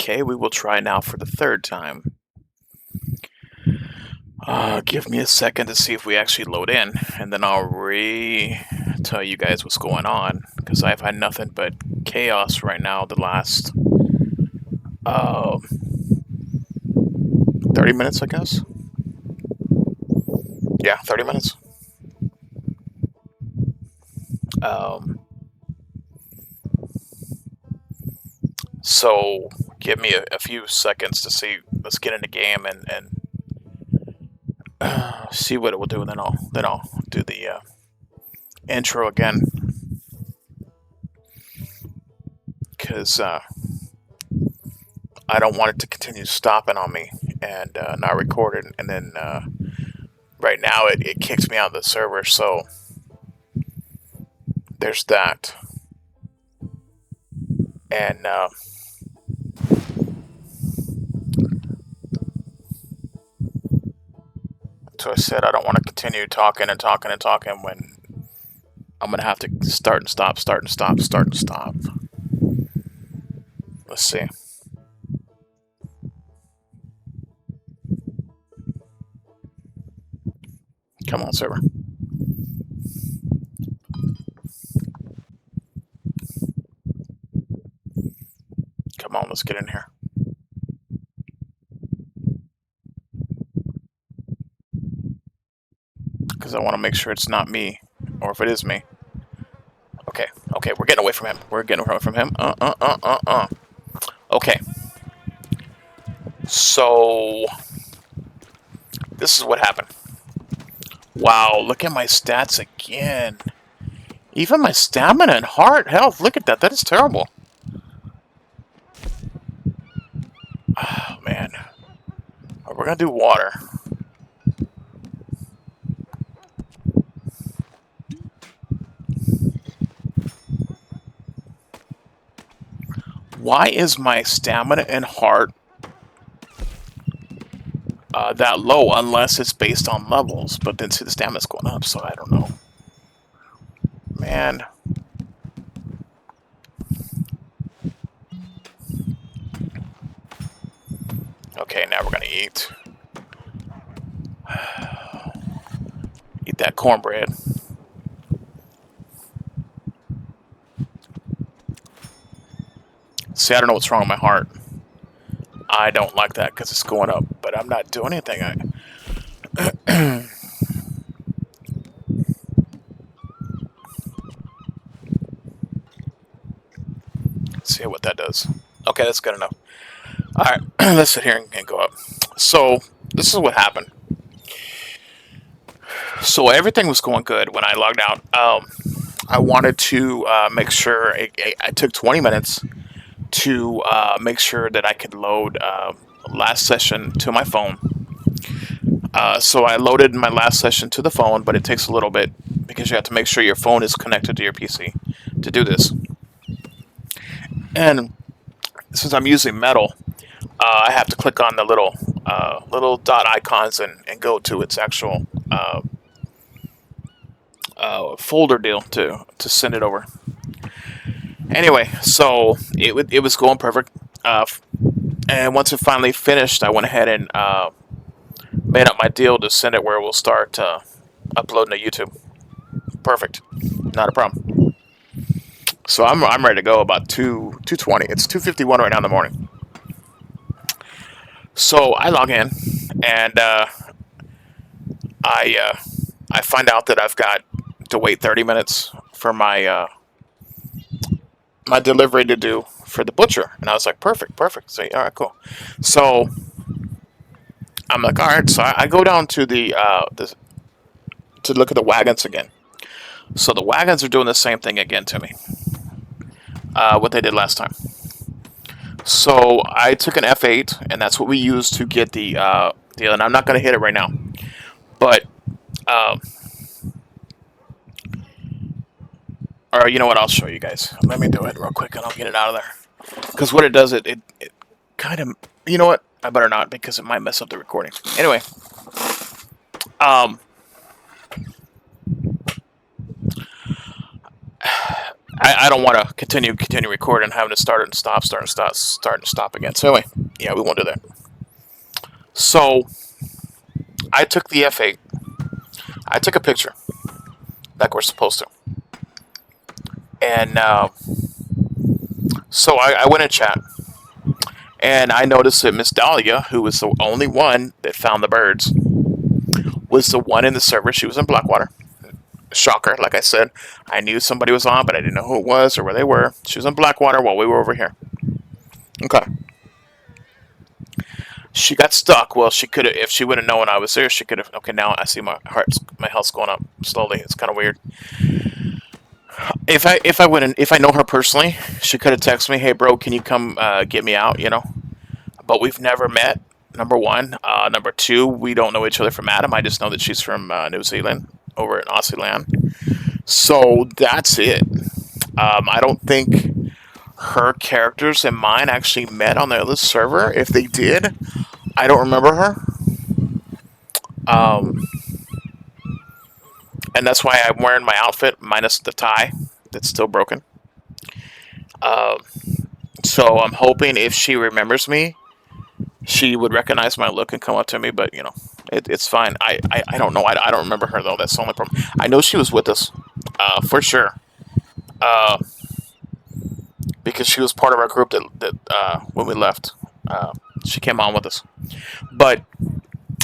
Okay, we will try now for the third time. Give me a second to see if we actually load in, and then I'll tell you guys what's going on, because I've had nothing but chaos right now the last uh, 30 minutes, I guess. Yeah, 30 minutes. Um, so give me a few seconds to see. Let's get in the game and see what it will do, and then I'll do the intro again, because I don't want it to continue stopping on me and not recording, and then right now it kicks me out of the server, so there's that. And so I said I don't want to continue talking and talking and talking when I'm gonna have to start and stop, start and stop, start and stop. Let's see. Come on, server. Come on, let's get in here. Because I want to make sure it's not me, or if it is me. Okay, okay, we're getting away from him. We're getting away from him. Okay. So, this is what happened. Wow, look at my stats again. Even my stamina and heart health, look at that. That is terrible. Oh, man. We're going to do water. Why is my stamina and heart that low unless it's based on levels? But then see, the stamina's going up, so I don't know. Man. Okay, now we're going to eat. Eat that cornbread. See, I don't know what's wrong with my heart. I don't like that because it's going up, but I'm not doing anything. Let's see what that does. Okay, that's good enough. Alright, let's sit here and go up. So, this is what happened. So, everything was going good when I logged out. I wanted to make sure, I took 20 minutes to make sure that I could load last session to my phone. So I loaded my last session to the phone, but it takes a little bit because you have to make sure your phone is connected to your PC to do this. And since I'm using Metal, I have to click on the little dot icons and go to its actual folder deal to send it over. Anyway, so it was going perfect, and once it finally finished, I went ahead and made up my deal to send it where we'll start uploading to YouTube. Perfect, not a problem. So I'm ready to go about 2:20. It's 2:51 right now in the morning. So I log in and I find out that I've got to wait 30 minutes for my my delivery to do for the butcher, and I was like, perfect. So all right, cool. So I'm like, all right. So I go down to to look at the wagons again. So the wagons are doing the same thing again to me, what they did last time. So I took an F8, and that's what we used to get the deal. And I'm not going to hit it right now, but or you know what? I'll show you guys. Let me do it real quick, and I'll get it out of there. Because what it does, it kind of, you know what? I better not, because it might mess up the recording. Anyway, I don't want to continue recording, having to start and stop again. So anyway, yeah, we won't do that. So I took the F8. I took a picture like we're supposed to, and so I went in chat, and I noticed that Miss Dahlia, who was the only one that found the birds, was the one in the server. She was in Blackwater. Shocker, like I said, I knew somebody was on, but I didn't know who it was or where they were. She was in Blackwater while we were over here. Okay. She got stuck. Well, she could have, if she would have known I was there, she could have. Okay, now I see my health's going up slowly. It's kind of weird. If I know her personally, she could have texted me, "Hey, bro, can you come get me out?" But we've never met. Number one. Number two, we don't know each other from Adam. I just know that she's from New Zealand, over in Aussie land. So that's it. I don't think her characters and mine actually met on the other server. If they did, I don't remember her. Um, and that's why I'm wearing my outfit minus the tie that's still broken. Um, so I'm hoping if she remembers me, she would recognize my look and come up to me. But it's fine. I don't know. I don't remember her though. That's the only problem. I know she was with us, for sure. Uh, because she was part of our group that when we left, she came on with us. But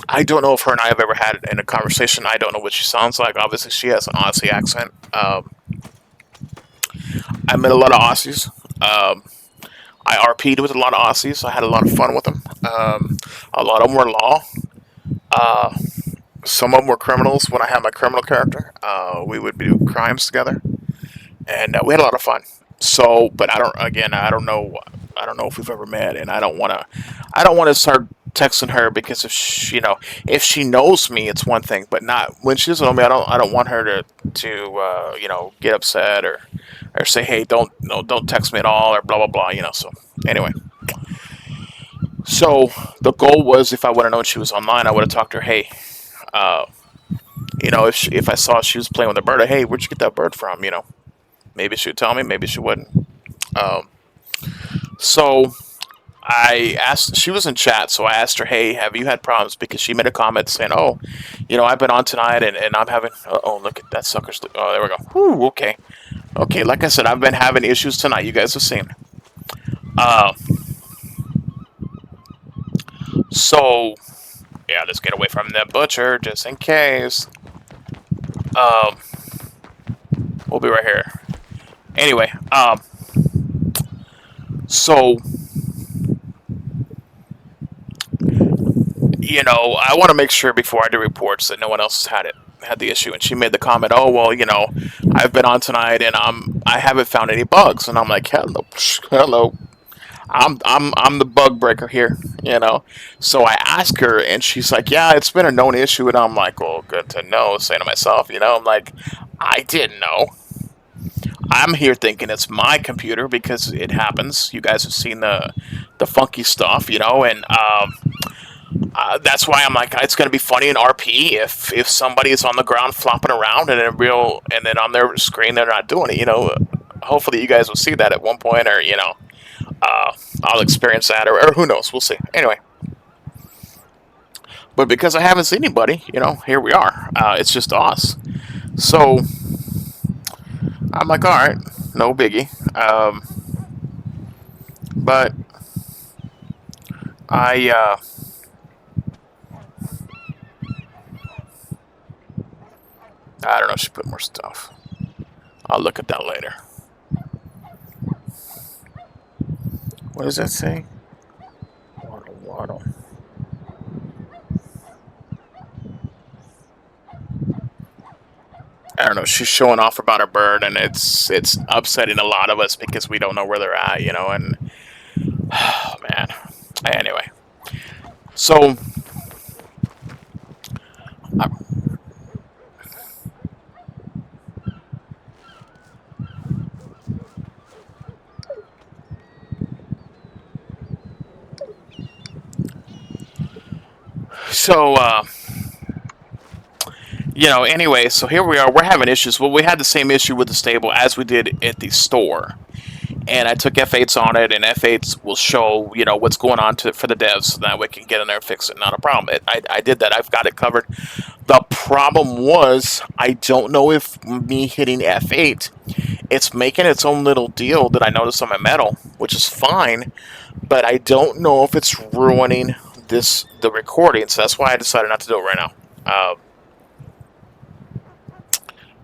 I don't know if her and I have ever had in a conversation. I don't know what she sounds like. Obviously, she has an Aussie accent. I met a lot of Aussies. I RP'd with a lot of Aussies. I had a lot of fun with them. A lot of them were law. Uh, some of them were criminals. When I had my criminal character, we would do crimes together, and we had a lot of fun. So, but I don't. Again, I don't know. I don't know if we've ever met, and I don't want to. I don't want to start texting her because if she knows me, it's one thing, but not when she doesn't know me. I don't want her to get upset or say, hey, don't no, don't text me at all or blah blah blah. So anyway, so the goal was if I would have known she was online, I would have talked to her. Hey, uh, if I saw she was playing with a bird, hey, where'd you get that bird from? Maybe she would tell me, maybe she wouldn't. Um, so I asked, she was in chat, so I asked her, hey, have you had problems? Because she made a comment saying, oh, I've been on tonight and I'm having, oh, look at that sucker's, oh, there we go. Whew, okay. Okay, like I said, I've been having issues tonight. You guys have seen. Uh, so, yeah, let's get away from the butcher just in case. Um, we'll be right here. Anyway, so I want to make sure before I do reports that no one else had the issue. And she made the comment, "Oh well, I've been on tonight and I haven't found any bugs." And I'm like, "Hello, hello, I'm the bug breaker here." So I ask her, and she's like, "Yeah, it's been a known issue." And I'm like, "Well, good to know." Saying to myself, I'm like, "I didn't know." I'm here thinking it's my computer because it happens. You guys have seen the funky stuff, and that's why I'm like, it's going to be funny in RP if somebody is on the ground flopping around and then on their screen they're not doing it. Hopefully you guys will see that at one point, or I'll experience that, or who knows, we'll see. Anyway, but because I haven't seen anybody, here we are. It's just us. So I'm like, all right, no biggie. But I. I don't know. She put more stuff. I'll look at that later. What does that say? Waddle, waddle. I don't know. She's showing off about her bird, and it's upsetting a lot of us because we don't know where they're at, And oh man. Anyway, so uh, so Anyway, so here we are. We're having issues. Well, we had the same issue with the stable as we did at the store. And I took F8s on it, and F8s will show, what's going on for the devs, so that we can get in there and fix it. Not a problem. I did that. I've got it covered. The problem was, I don't know if me hitting F8, it's making its own little deal that I noticed on my metal, which is fine, but I don't know if it's ruining the recording, so that's why I decided not to do it right now.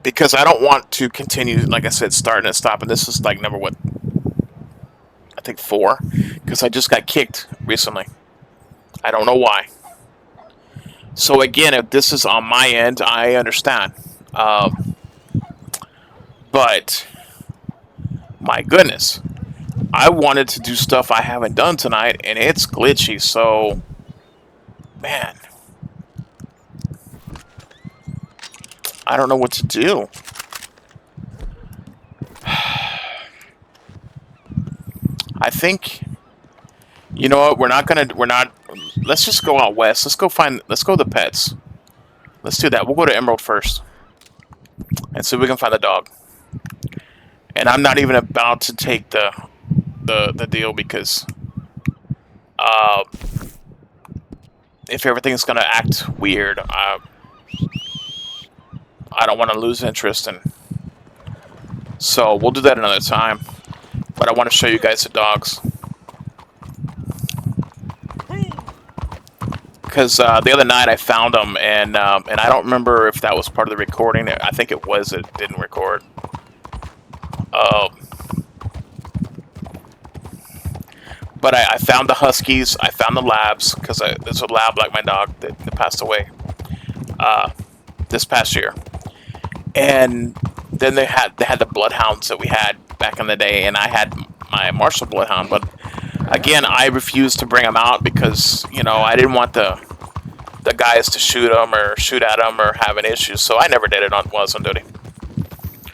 Because I don't want to continue, like I said, starting and stopping. This is like number what? I think 4, because I just got kicked recently. I don't know why. So again, if this is on my end, I understand. But my goodness, I wanted to do stuff I haven't done tonight, and it's glitchy. So, man, I don't know what to do. I think, you know what, we're not, let's just go out west. Let's go to the pets. Let's do that. We'll go to Emerald first and see if we can find the dog. And I'm not even about to take the deal because if everything's going to act weird, I don't want to lose interest in. So we'll do that another time. But I want to show you guys the dogs. Because the other night I found them, and I don't remember if that was part of the recording. I think it was. It didn't record. But I found the Huskies. I found the Labs, because there's a Lab like my dog that passed away this past year. And then they had the Bloodhounds that we had back in the day, and I had my Marshall Bloodhound. But again, I refused to bring them out because I didn't want the guys to shoot them or shoot at them or having issues. So I never did it while I was on duty.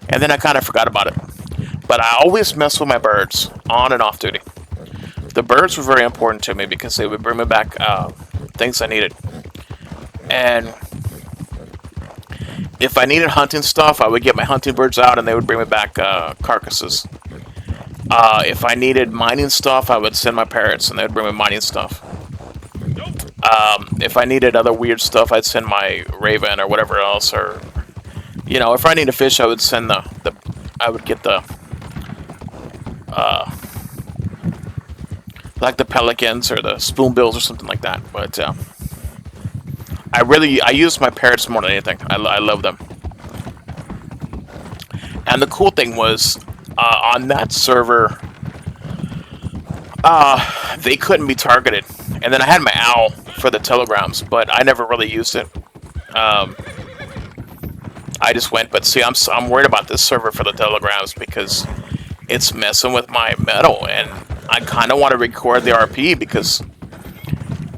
And then I kind of forgot about it. But I always mess with my birds on and off duty. The birds were very important to me because they would bring me back things I needed. And if I needed hunting stuff, I would get my hunting birds out and they would bring me back carcasses. If I needed mining stuff, I would send my parrots and they would bring me mining stuff. If I needed other weird stuff, I'd send my raven or whatever else. Or, if I needed fish, I would send I would get the like the pelicans or the spoonbills or something like that. But I use my parrots more than anything. I love them. And the cool thing was, on that server, they couldn't be targeted. And then I had my owl for the telegrams, but I never really used it. I just went, but see, I'm worried about this server for the telegrams because it's messing with my metal, and I kind of want to record the RP because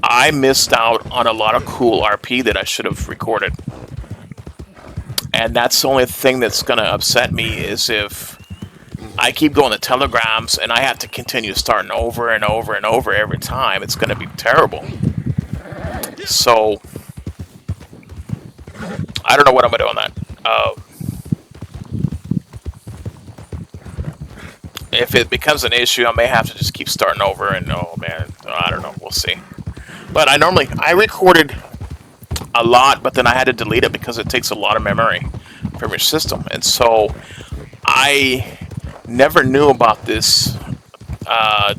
I missed out on a lot of cool RP that I should have recorded. And that's the only thing that's going to upset me is if I keep going to telegrams and I have to continue starting over and over and over every time. It's going to be terrible. So, I don't know what I'm going to do on that. If it becomes an issue, I may have to just keep starting over and, oh man, I don't know, we'll see. But I recorded a lot, but then I had to delete it because it takes a lot of memory from your system. And so I never knew about this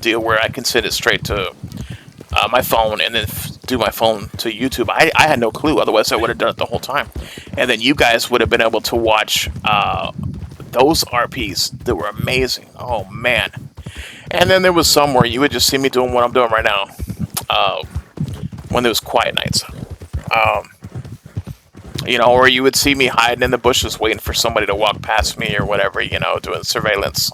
deal where I can send it straight to my phone and then do my phone to YouTube. I had no clue. Otherwise, I would have done it the whole time. And then you guys would have been able to watch those RPs that were amazing. Oh, man. And then there was some where you would just see me doing what I'm doing right now when there was quiet nights. Or you would see me hiding in the bushes waiting for somebody to walk past me or whatever, doing surveillance.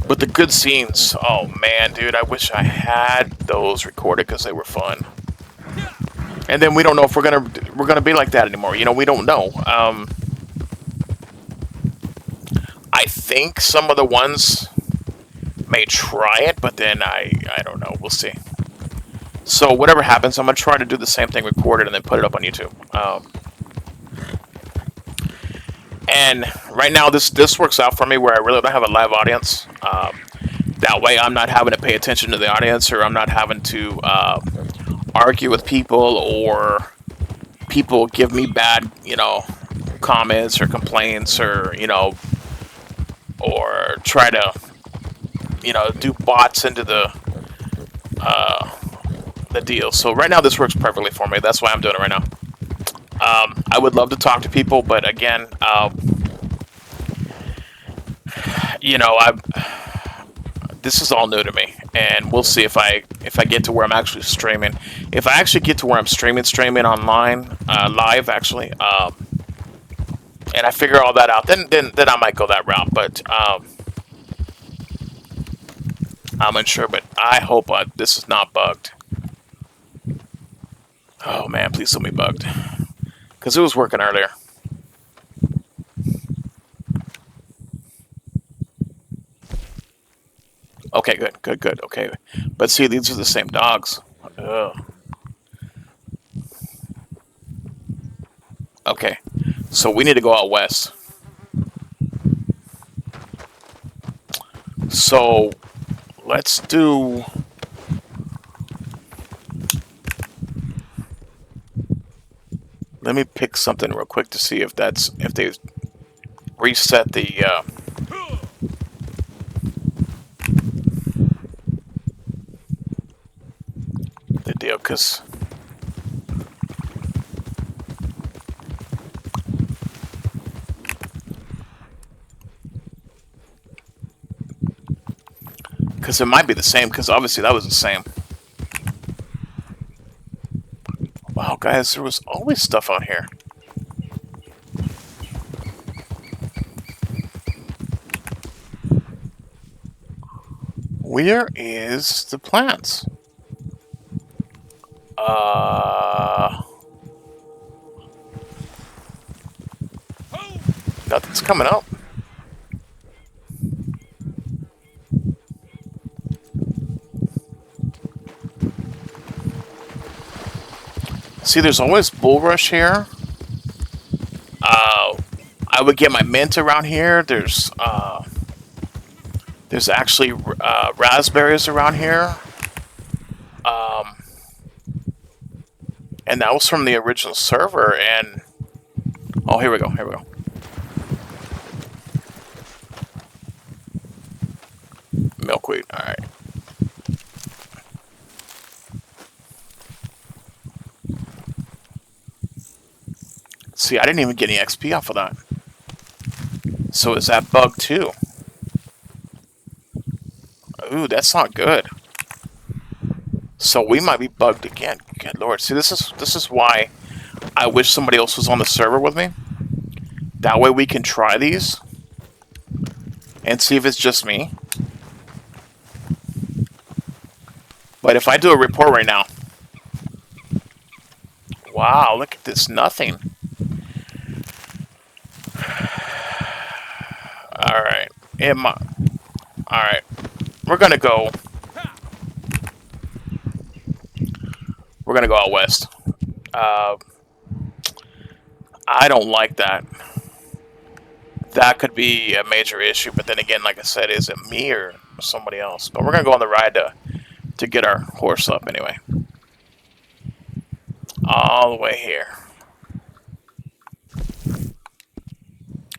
But the good scenes, oh man, dude, I wish I had those recorded because they were fun. And then we don't know if we're gonna be like that anymore. We don't know. I think some of the ones may try it, but then I don't know. We'll see. So whatever happens, I'm gonna try to do the same thing, record it, and then put it up on YouTube. And right now, this works out for me where I really don't have a live audience. That way, I'm not having to pay attention to the audience, or I'm not having to argue with people, or people give me bad, comments or complaints, or or try to, do bots into the deal. So right now, this works perfectly for me. That's why I'm doing it right now. I would love to talk to people, but again, I this is all new to me, and we'll see if I get to where I'm actually streaming. If I actually get to where I'm streaming online, live actually, and I figure all that out, then I might go that route. But I'm unsure. But I hope this is not bugged. Oh man, please don't be bugged, because it was working earlier. Okay, good. Okay, but see, these are the same dogs. Ugh. Okay, so we need to go out west. So let's do. Let me pick something real quick to see if they reset the deal, because it might be the same, because obviously that was the same. Wow, guys, there was always stuff out here. Where is the plants? Nothing's coming up. See, there's always bulrush here. I would get my mint around here. There's actually raspberries around here. Um, and that was from the original server. And oh, here we go. Here we go. Milkweed. All right. See, I didn't even get any XP off of that. So is that bug too? Ooh, that's not good. So we might be bugged again. Good lord. See, this is why I wish somebody else was on the server with me. That way we can try these and see if it's just me. But if I do a report right now, wow, look at this, nothing. All right, all right, we're gonna go out west. Uh, I don't like that. That could be a major issue. But then again, like I said, is it me or somebody else? But we're gonna go on the ride to get our horse up anyway. All the way here.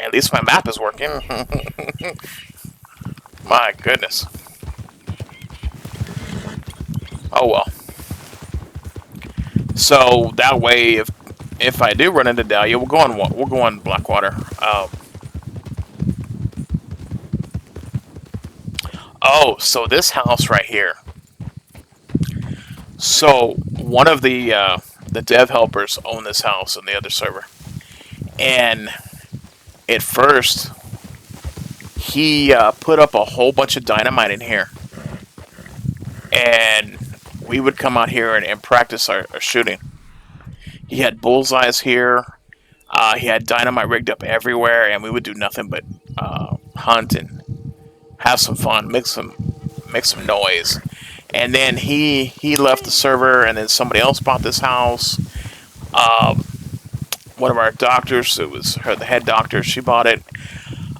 At least my map is working. My goodness. Oh well. So that way, if I do run into Dahlia, we'll go on Blackwater. Oh, so this house right here. So one of the dev helpers own this house in the other server, and at first he put up a whole bunch of dynamite in here, and we would come out here and practice our shooting. He had bullseyes here. He had dynamite rigged up everywhere, and we would do nothing but hunt and have some fun, make some noise. And then he left the server, and then somebody else bought this house. Um, One of our doctors, it was her, the head doctor, she bought it.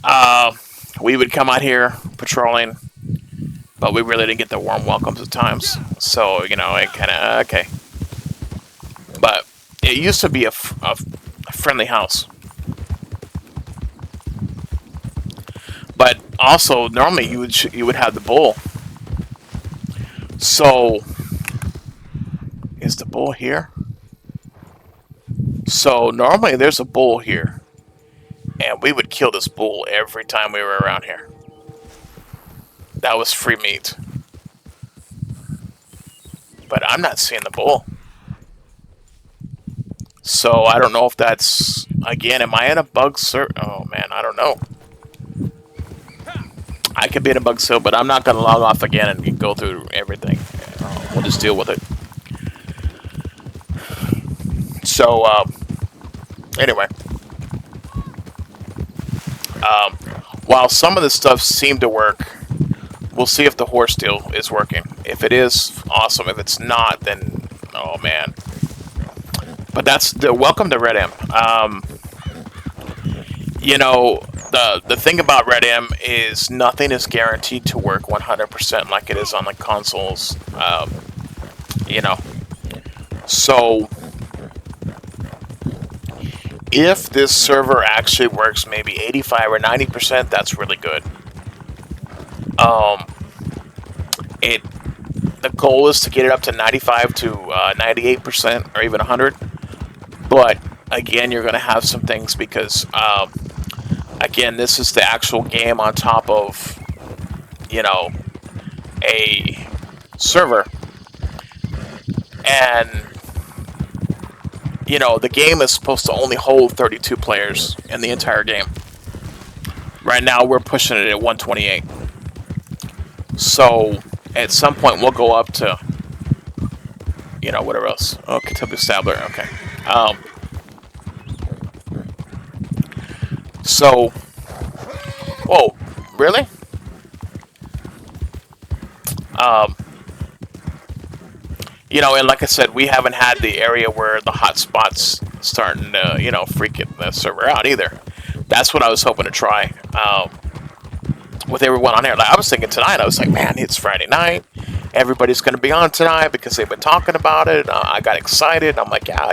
Uh, we would come out here patrolling, but we really didn't get the warm welcomes at times. So it kind of okay. But it used to be a friendly house. But also, normally you would have the bull. So is the bull here? So normally there's a bull here, and we would kill this bull every time we were around here. That was free meat. But I'm not seeing the bull. So I don't know if that's again. Am I in a bug cert? Oh man, I don't know. I could be in a bug cell, but I'm not gonna log off again and go through everything. We'll just deal with it. So anyway, um, while some of the stuff seemed to work, we'll see if the horse deal is working. If it is, awesome. If it's not, then oh man. But that's the welcome to Red M. The thing about Red M is nothing is guaranteed to work 100% like it is on the consoles. You know, so if this server actually works maybe 85 or 90%, that's really good. Um, it the goal is to get it up to 95 to 98% or even 100. But again, you're going to have some things because again, this is the actual game on top of a server, and the game is supposed to only hold 32 players in the entire game. Right now, we're pushing it at 128. So at some point, we'll go up to whatever else. Oh, Kentucky Stabler. Okay. So, whoa, really? Um, and like I said, we haven't had the area where the hot spots starting to, freak the server out either. That's what I was hoping to try with everyone on here. Like I was thinking tonight, I was like, man, it's Friday night. Everybody's going to be on tonight because they've been talking about it. I got excited. I'm like, yeah,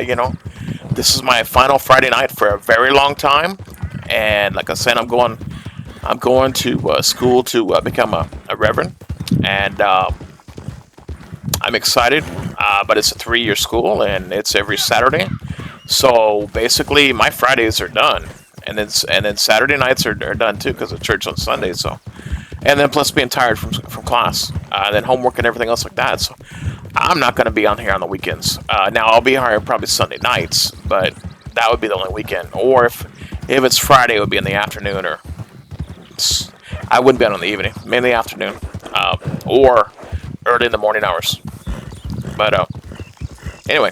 this is my final Friday night for a very long time. And like I said, I'm going to school to become a reverend, and I'm excited. But it's a 3-year school, and it's every Saturday. So basically, my Fridays are done, and then Saturday nights are done too because of church on Sunday. So, and then plus being tired from class, then homework and everything else like that. So I'm not going to be on here on the weekends. Now I'll be here probably Sunday nights, but that would be the only weekend. Or if it's Friday, it would be in the afternoon, or I wouldn't be on in the evening, mainly afternoon, or early in the morning hours. But anyway,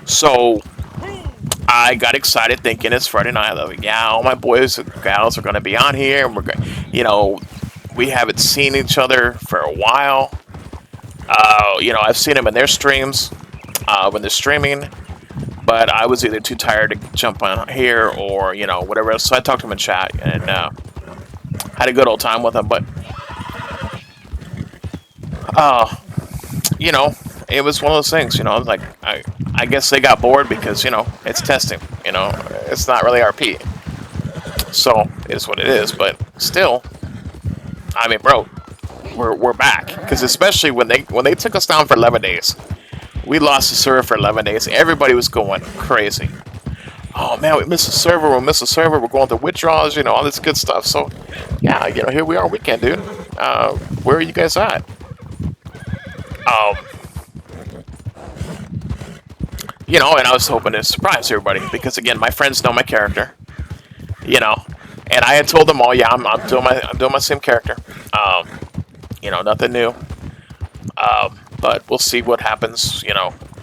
so I got excited thinking it's Friday night. I was like, yeah, all my boys and gals are going to be on here, and we haven't seen each other for a while. I've seen them in their streams when they're streaming. But I was either too tired to jump on here or, whatever else. So I talked to him in chat and had a good old time with him. But, it was one of those things, like I guess they got bored because, it's testing, it's not really RP. So it is what it is. But still, I mean, bro, we're back. Because especially when they took us down for 11 days. We lost the server for 11 days. Everybody was going crazy. Oh man, we missed the server. We're going through withdrawals, all this good stuff. So, yeah, here we are weekend, dude. Where are you guys at? And I was hoping to surprise everybody because again, my friends know my character. And I had told them all, yeah, I'm doing my same character. Nothing new. But we'll see what happens,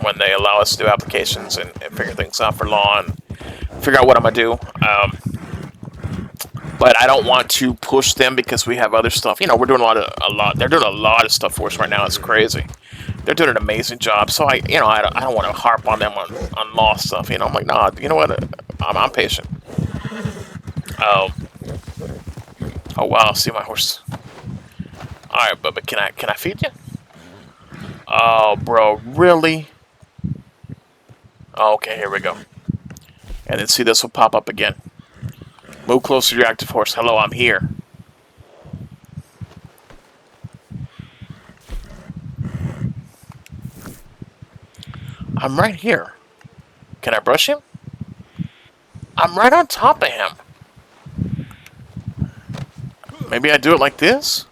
when they allow us to do applications and figure things out for law and figure out what I'm going to do. but I don't want to push them because we have other stuff. You know, we're doing a lot. They're doing a lot of stuff for us right now. It's crazy. They're doing an amazing job. So I don't want to harp on them on lost stuff. You know, I'm like, nah. You know what? I'm patient. Um. Oh wow. See my horse. All right, but can I feed you? Oh, bro, really? Oh, okay, here we go. And then see this will pop up again. Move closer to your active horse. Hello, I'm here. I'm right here. Can I brush him? I'm right on top of him. Maybe I do it like this?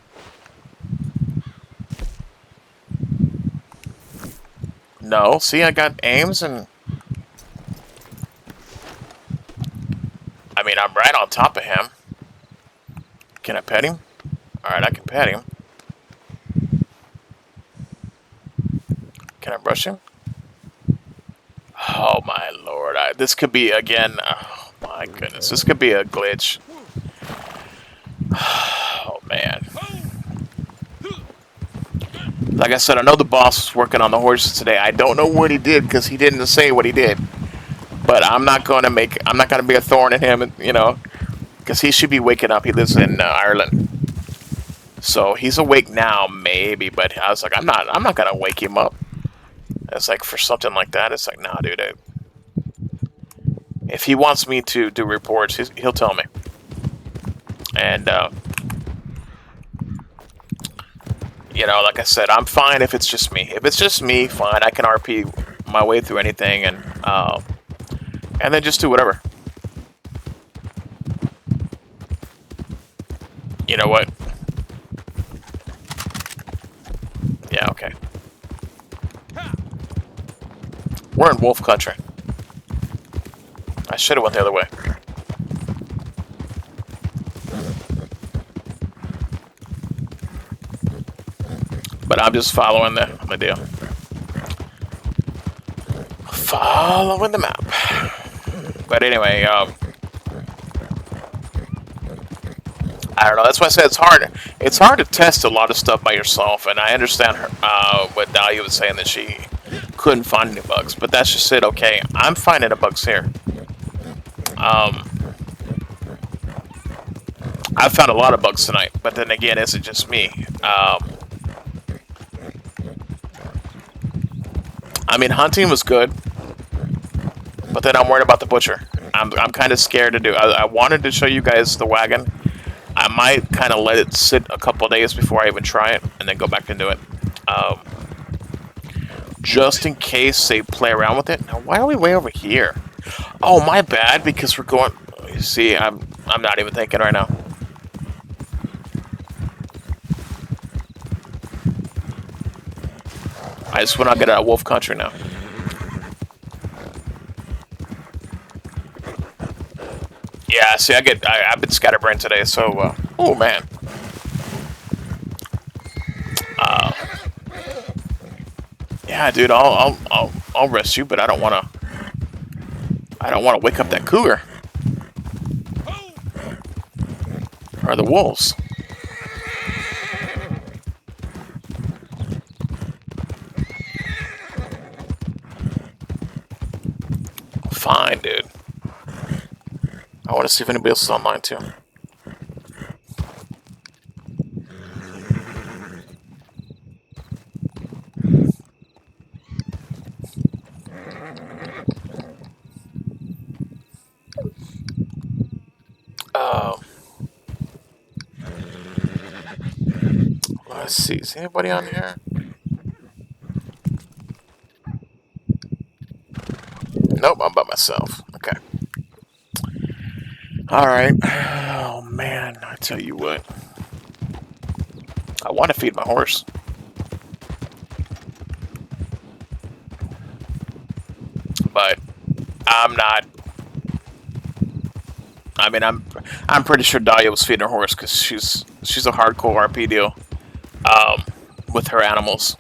No, see, I got aims and... I mean, I'm right on top of him. Can I pet him? Alright, I can pet him. Can I brush him? Oh my lord, this could be, again, oh my goodness, this could be a glitch. Oh man. Like I said, I know the boss was working on the horses today. I don't know what he did because he didn't say what he did. But I'm not going to be a thorn in him, you know, because he should be waking up. He lives in Ireland. So he's awake now, maybe, but I was like, I'm not going to wake him up. It's like, for something like that, it's like, nah, dude. If he wants me to do reports, he'll tell me. And, you know, like I said, I'm fine if it's just me. If it's just me, fine. I can RP my way through anything and then just do whatever. You know what? Yeah, okay. We're in wolf country. I should have went the other way. But I'm just following the deal. Following the map. But anyway, I don't know. That's why I said it's hard. It's hard to test a lot of stuff by yourself, and I understand her, what Dahlia was saying, that she couldn't find any bugs. But that's just it. Okay, I'm finding the bugs here. I found a lot of bugs tonight, but then again, is it just me? I mean, hunting was good, but then I'm worried about the butcher. I'm kind of scared to do. I wanted to show you guys the wagon. I might kind of let it sit a couple days before I even try it, and then go back and do it. Just in case they play around with it. Now, why are we way over here? Oh, my bad, because we're going... You see, I'm not even thinking right now. I just want to get out of wolf country now. Yeah, see, I've been scatterbrained today, so, oh man. Yeah, dude, I'll rest you, but I don't want to wake up that cougar. Or the wolves. Fine, dude. I want to see if anybody else is online, too. Let's see. Is anybody on here? Nope, I'm by myself. Okay. Alright. Oh, man. I tell you what. I want to feed my horse. But I'm not. I mean, I'm pretty sure Dahlia was feeding her horse because she's a hardcore RP deal with her animals.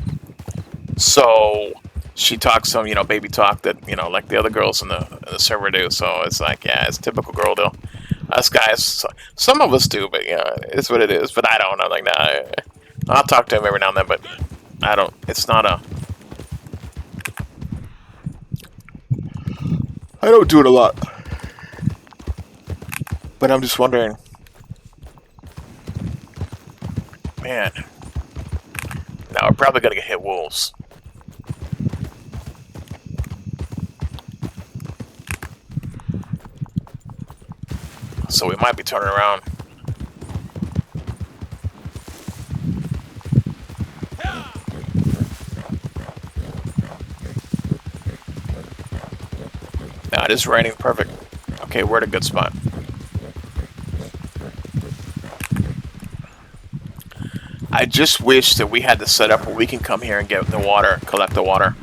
So she talks some, baby talk that, like the other girls in the server do. So it's like, yeah, it's typical girl deal. Us guys, some of us do, but yeah, it's what it is. But I don't. I'm like, nah. I'll talk to him every now and then, but I don't. It's not a. I don't do it a lot. But I'm just wondering, man. Now we're probably gonna get hit wolves. So we might be turning around. Now it is raining. Perfect. Okay, we're at a good spot. I just wish that we had the setup where we can come here and get the water, collect the water.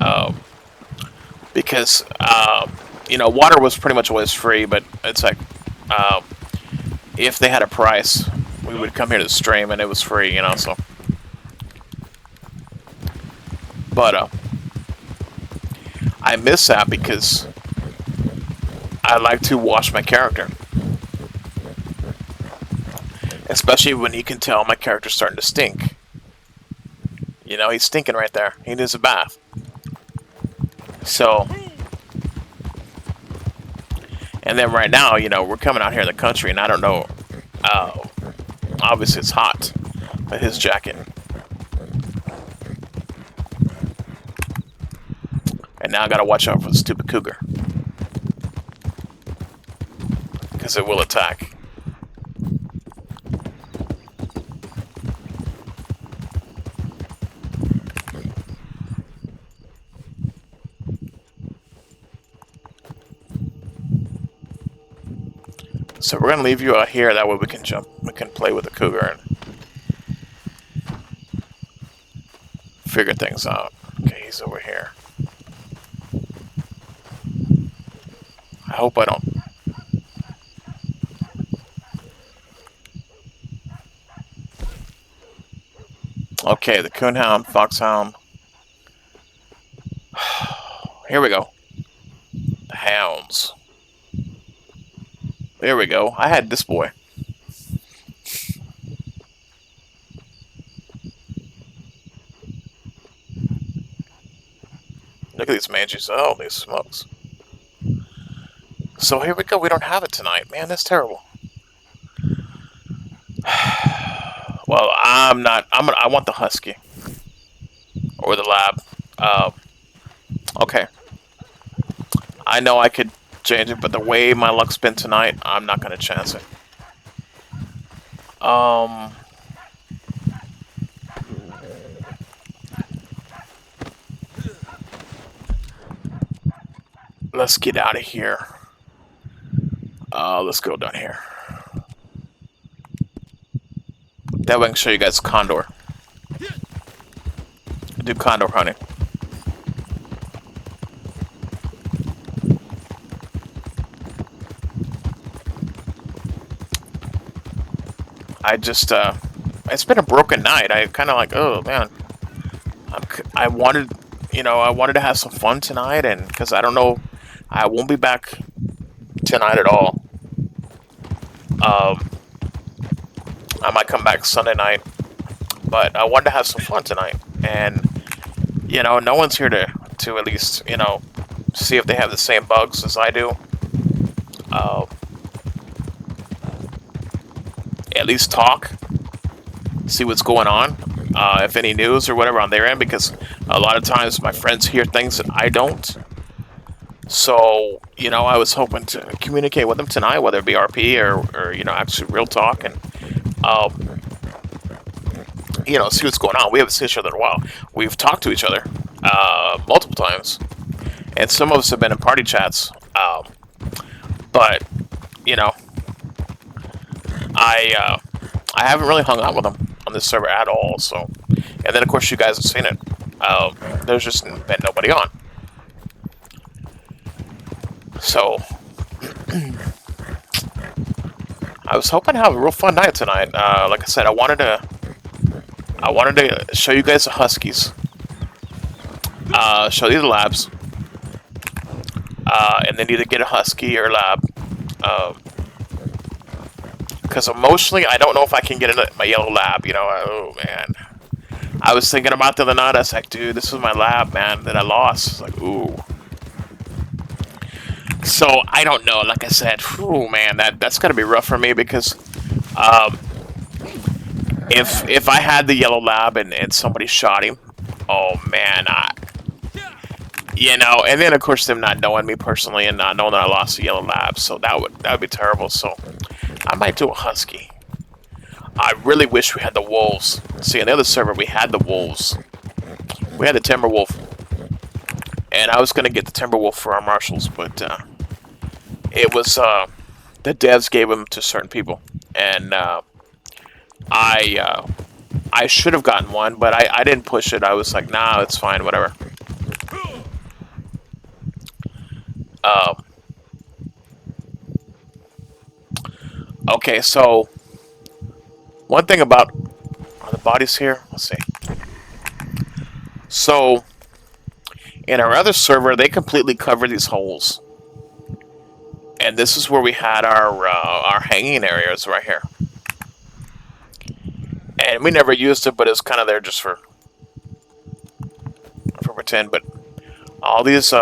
Um, because, you know, water was pretty much always free, but it's like, um, if they had a price, we would come here to the stream and it was free, you know, so. But, I miss that because I like to wash my character. Especially when you can tell my character's starting to stink. You know, he's stinking right there. He needs a bath. So, and then right now, you know, we're coming out here in the country, and I don't know. Obviously, it's hot, but his jacket. And now I gotta watch out for the stupid cougar, because it will attack. So we're gonna leave you out here. That way we can jump. We can play with the cougar and figure things out. Okay, he's over here. I hope I don't. Okay, the coonhound, foxhound. Here we go. The hounds. There we go. I had this boy. Look at these manges. Oh, these smokes. So here we go. We don't have it tonight. Man, that's terrible. Well, I'm not. I want the husky. Or the lab. Okay. I know I could change it, but the way my luck's been tonight, I'm not gonna chance it. Let's get out of here. Let's go down here. That way I can show you guys condor. I do condor hunting. I just, it's been a broken night. I kind of like, oh man, I wanted, you know, I wanted to have some fun tonight, and because I don't know, I won't be back tonight at all. I might come back Sunday night, but I wanted to have some fun tonight, and you know, no one's here to at least, you know, see if they have the same bugs as I do. At least talk, see what's going on, if any news or whatever on their end, because a lot of times my friends hear things that I don't. So, you know, I was hoping to communicate with them tonight, whether it be RP or you know, actually real talk, and you know, see what's going on. We haven't seen each other in a while. We've talked to each other multiple times, and some of us have been in party chats. But you know, I haven't really hung out with them on this server at all. So, and then of course you guys have seen it. There's just been nobody on. So, I was hoping to have a real fun night tonight. Like I said, I wanted to show you guys the huskies. Show you the labs. and then either get a husky or lab. Because emotionally, I don't know if I can get my yellow lab. Oh man, I was thinking about the other night. I was like, dude, this was my lab, man, that I lost. It's like, ooh. So I don't know. Like I said, ooh, man, that's gonna be rough for me because um, if I had the yellow lab and somebody shot him, oh man, and then of course them not knowing me personally and not knowing that I lost the yellow lab, so that would be terrible. So I might do a husky. I really wish we had the wolves. See, on the other server we had the wolves. We had the timber wolf, and I was gonna get the timber wolf for our marshals, but it was the devs gave them to certain people, and I I should have gotten one, but I didn't push it. I was like, nah, it's fine, whatever. Um, okay, so one thing about are the bodies here? Let's see. So in our other server, they completely covered these holes, and this is where we had our hanging areas right here. And we never used it, but it's kind of there just for pretend. But all these,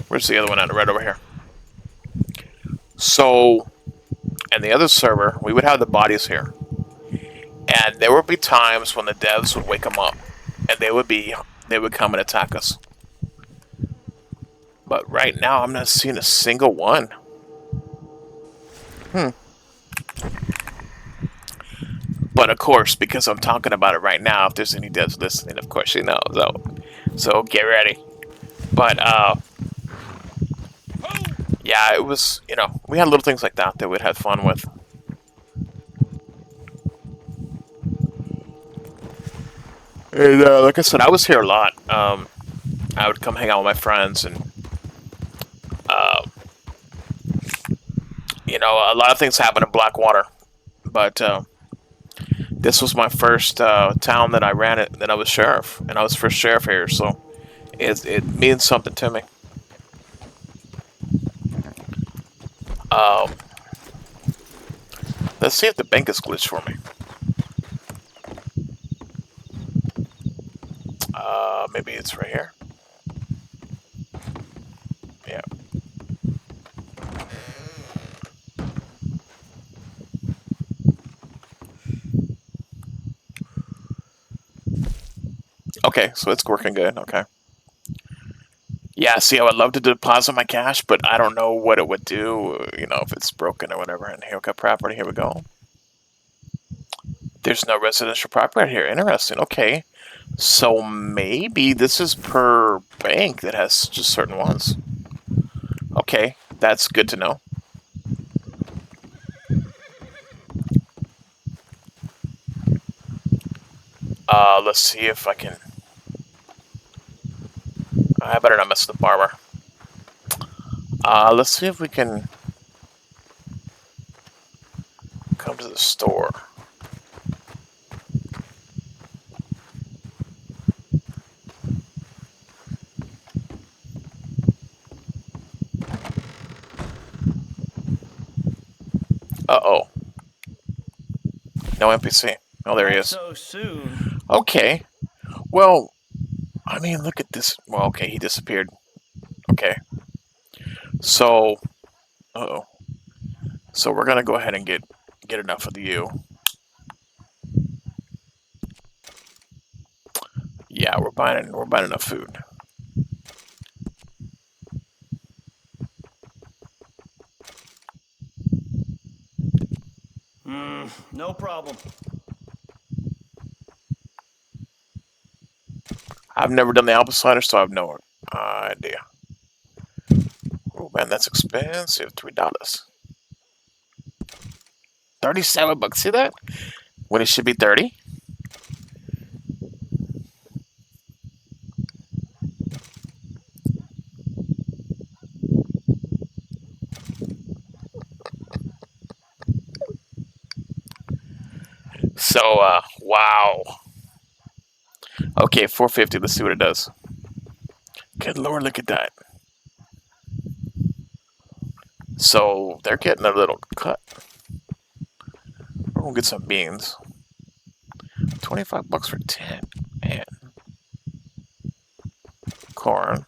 where's the other one on the right over here? So, and the other server, we would have the bodies here, and there would be times when the devs would wake them up, and they would come and attack us. But right now, I'm not seeing a single one. Hmm. But of course, because I'm talking about it right now, if there's any devs listening, of course you know. So get ready. But yeah, it was, we had little things like that we'd have fun with. And like I said, I was here a lot. I would come hang out with my friends, and uh, a lot of things happen in Blackwater. But this was my first town that I ran it. That I was sheriff, and I was first sheriff here, so it means something to me. Um, let's see if the bank is glitched for me. Maybe it's right here. Yeah. Okay, so it's working good. Okay. Yeah, see, I would love to deposit my cash, but I don't know what it would do, if it's broken or whatever. And here, okay, property, here we go. There's no residential property here. Interesting. Okay. So maybe this is per bank that has just certain ones. Okay, that's good to know. Let's see if I can. I better not mess with the barber. Let's see if we can come to the store. Uh-oh. No NPC. Oh, there he is. So soon. Okay. Well, I mean, look at this. Well, okay, he disappeared. Okay. So, uh-oh. So we're gonna go ahead and get enough of you. Yeah, we're buying enough food. No problem. I've never done the apple cider, so I have no idea. Oh man, that's expensive. $3. 37 bucks. See that? When it should be 30. So wow. Okay, 450. Let's see what it does. Good lord, look at that. So they're getting a little cut. We're gonna get some beans. 25 bucks for 10. Man. Corn.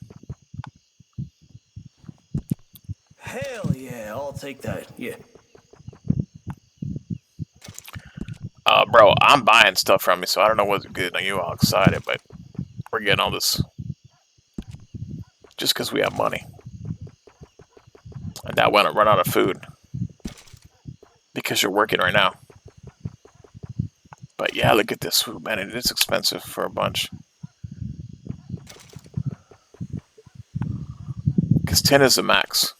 Hell yeah, I'll take that. Yeah. Bro, I'm buying stuff from you, so I don't know what's getting you all excited, but we're getting all this just because we have money. And now we want to run out of food because you're working right now. But yeah, look at this food, man. It is expensive for a bunch. Because 10 is the max.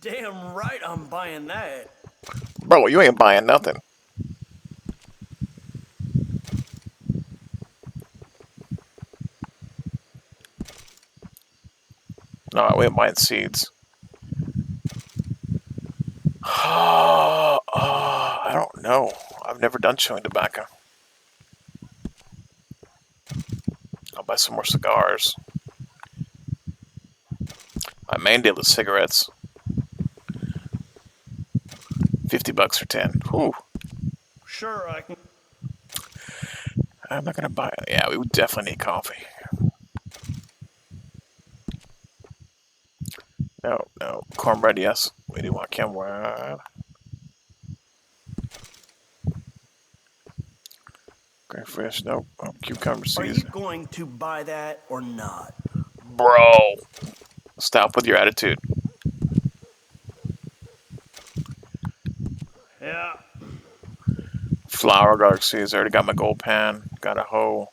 Damn right I'm buying that. Bro, you ain't buying nothing. No, we ain't buying seeds. I don't know. I've never done chewing tobacco. I'll buy some more cigars. My main deal is cigarettes. 50 bucks for 10. Whew. Sure, I can. I'm not gonna buy it. Yeah, we would definitely need coffee. No, no. Cornbread, yes. We do want cornbread. Crayfish, nope. Oh, cucumber Are seeds. you going to buy that or not? Bro, stop with your attitude. Yeah. Flour, garlic seeds. I already got my gold pan. Got a hoe.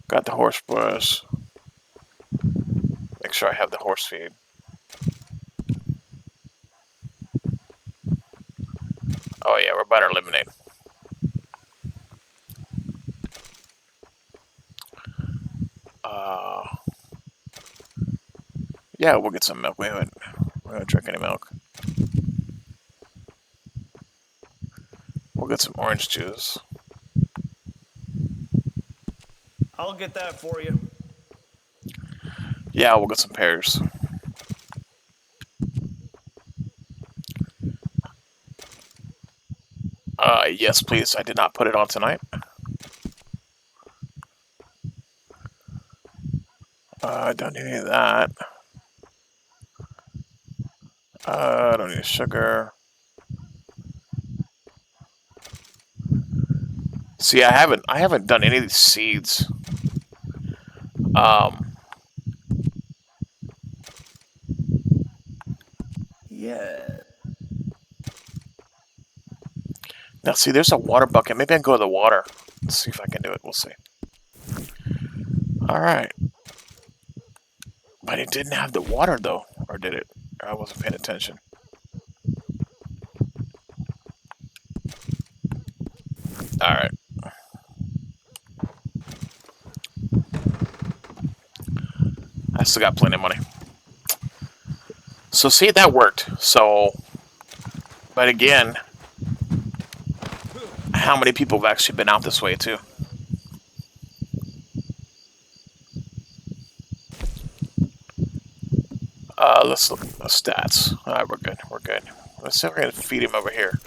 Got the horse bush. Make sure I have the horse feed. Oh yeah, we're about our lemonade. Uh, yeah, we'll get some milk. We haven't drink any milk. We'll get some orange juice. I'll get that for you. Yeah, we'll get some pears. Yes, please. I did not put it on tonight. I don't need any of that. I don't need sugar. See, I haven't done any of these seeds. Um, Yeah. Now see, there's a water bucket. Maybe I can go to the water. Let's see if I can do it. We'll see. All right. But it didn't have the water though, or did it? I wasn't paying attention. All right. I still got plenty of money. So see, that worked. So, but again, how many people have actually been out this way too? Let's look at the stats. All right, we're good. We're good. Let's see if we're gonna feed him over here.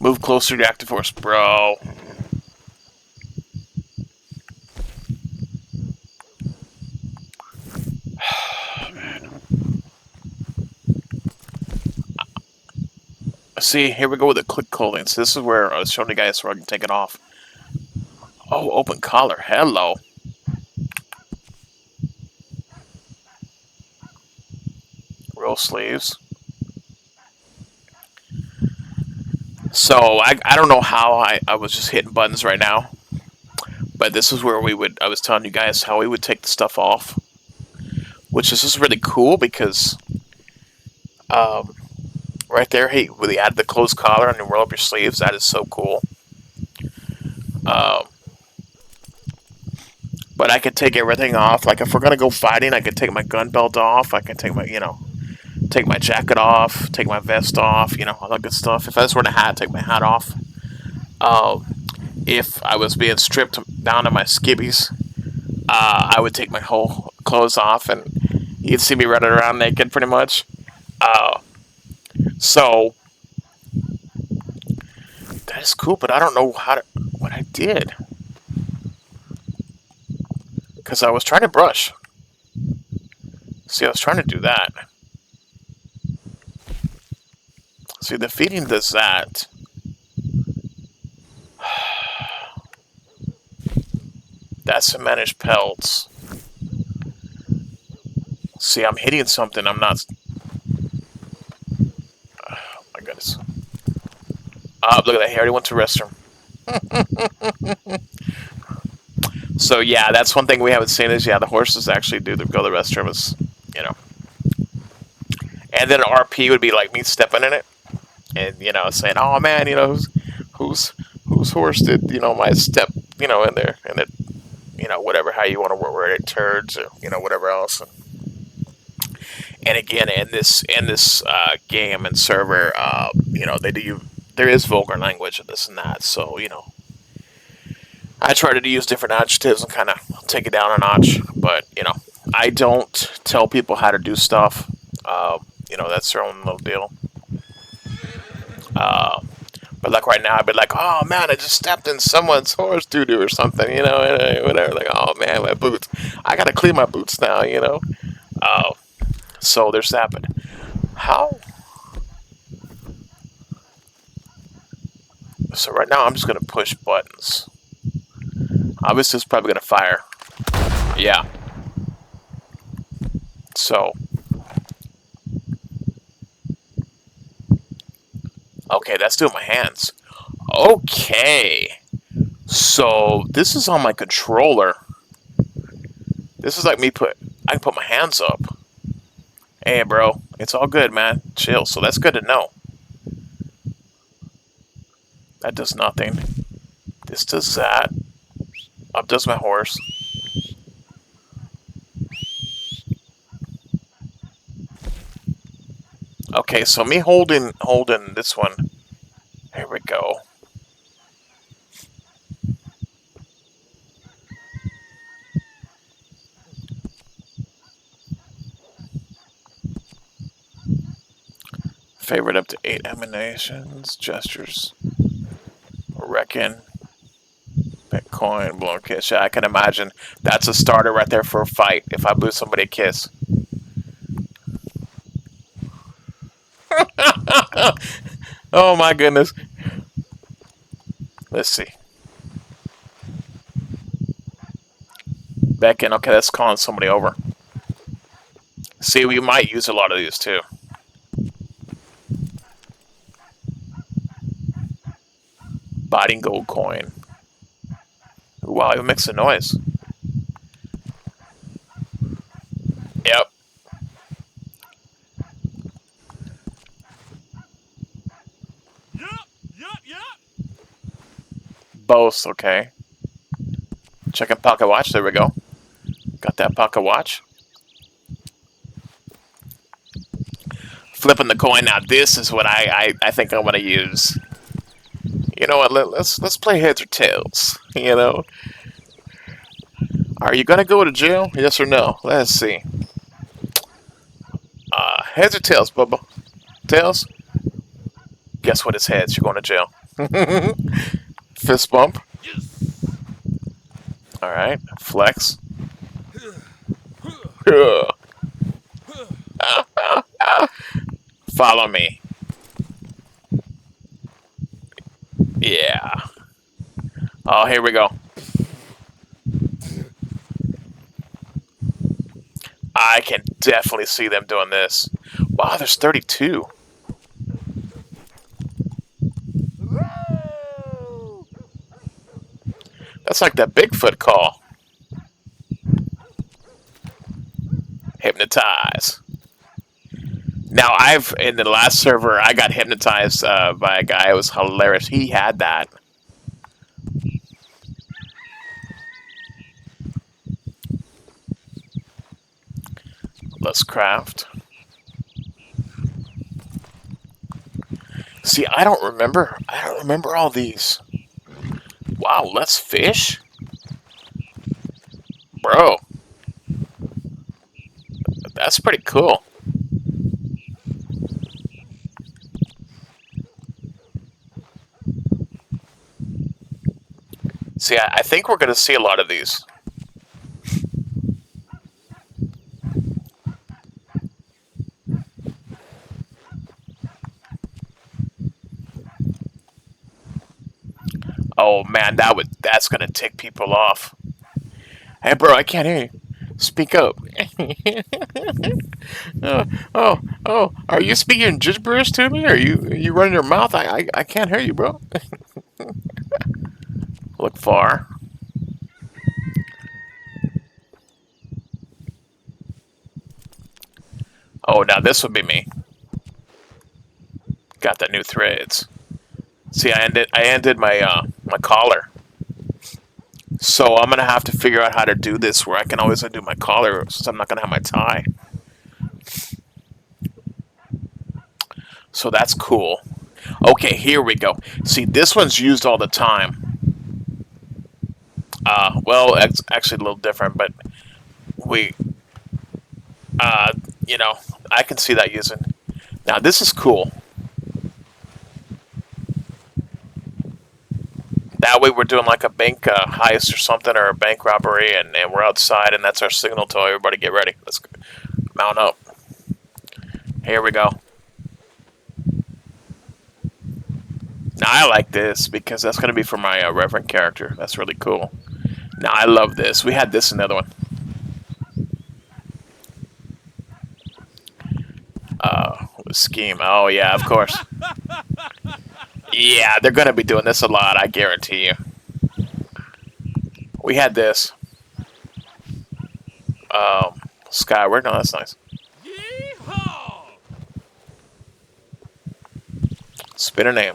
Move closer to active force, bro. See, here we go with the click clothing. So this is where I was showing you guys where I can take it off. Oh, open collar. Hello. Real sleeves. So I don't know how I was just hitting buttons right now. But this is where I was telling you guys how we would take the stuff off. Which is just really cool because um, right there, hey, when they add the closed collar and you roll up your sleeves, that is so cool. Um, but I could take everything off. Like if we're gonna go fighting, I could take my gun belt off. I can take my, take my jacket off, take my vest off, all that good stuff. If I just wear a hat, take my hat off. Uh, if I was being stripped down to my skibbies, I would take my whole clothes off, and you'd see me running around naked, pretty much. Uh, so that is cool, but I don't know what I did because I was trying to brush. See, I was trying to do that. See, the feeding does that. That's to manage pelts. See, I'm hitting something. I'm not. Oh my goodness. Look at that. He already went to the restroom. So yeah, that's one thing we haven't seen is yeah, the horses actually do go to the restroom. Is you know, and then RP would be like me stepping in it, and saying, "Oh man, who's whose horse did my step in there and it whatever how you want to word it turds or whatever else." And again, in this game and server, they do there is vulgar language and this and that. So I try to use different adjectives and kind of take it down a notch. But I don't tell people how to do stuff. That's their own little deal. Uh, but like right now, I'd be like, "Oh man, I just stepped in someone's horse doo doo or something," and whatever. Like, "Oh man, my boots! I gotta clean my boots now." Uh, so there's that. But how? So right now, I'm just gonna push buttons. Obviously, it's probably gonna fire. Yeah. So okay, that's doing my hands. Okay. So this is on my controller. This is like me I can put my hands up. Hey, bro, it's all good, man. Chill. So that's good to know. That does nothing. This does that. Up does my horse. Okay, so me holding this one. Here we go. Favorite up to 8 emanations, gestures, reckon, Bitcoin, blown kiss. Yeah, I can imagine that's a starter right there for a fight. If I blew somebody a kiss. Oh my goodness. Let's see. Back in. Okay, that's calling somebody over. See, we might use a lot of these too. Biting gold coin. Wow, it makes a noise. Yep. Both, okay. Checking pocket watch. There we go. Got that pocket watch. Flipping the coin. Now this is what I think I'm gonna use. You know what? Let's play heads or tails. Are you gonna go to jail? Yes or no? Let's see. Heads or tails, Bubba? Tails? Guess what? It's heads. You're going to jail. Fist bump. All right. Flex. Follow me. Yeah. Oh, here we go. I can definitely see them doing this. Wow, there's 32. That's like that Bigfoot call. Hypnotize. Now, in the last server, I got hypnotized by a guy. It was hilarious. He had that. Let's craft. See, I don't remember. I don't remember all these. wow, let's fish? Bro, that's pretty cool. See, I think we're going to see a lot of these. Oh man, that's going to tick people off. Hey bro, I can't hear you. Speak up. uh, oh, oh, are you speaking gibberish to me? Are you running your mouth? I can't hear you, bro. Look far. Oh, now this would be me. Got the new threads. See, I ended my collar. So I'm gonna have to figure out how to do this where I can always undo my collar since I'm not gonna have my tie. So that's cool. Okay, here we go. See, this one's used all the time. Well, it's actually a little different, but we, uh, you know, I can see that using. Now this is cool. That way we're doing like a bank heist or something, or a bank robbery, and we're outside, and that's our signal to everybody get ready. Let's mount up. Here we go. Now I like this because that's going to be for my Reverend character. That's really cool. Now I love this. We had this in the other one. Scheme. Oh yeah, of course. Yeah, they're going to be doing this a lot. I guarantee you. We had this. Skyward. No, that's nice. Spit a name.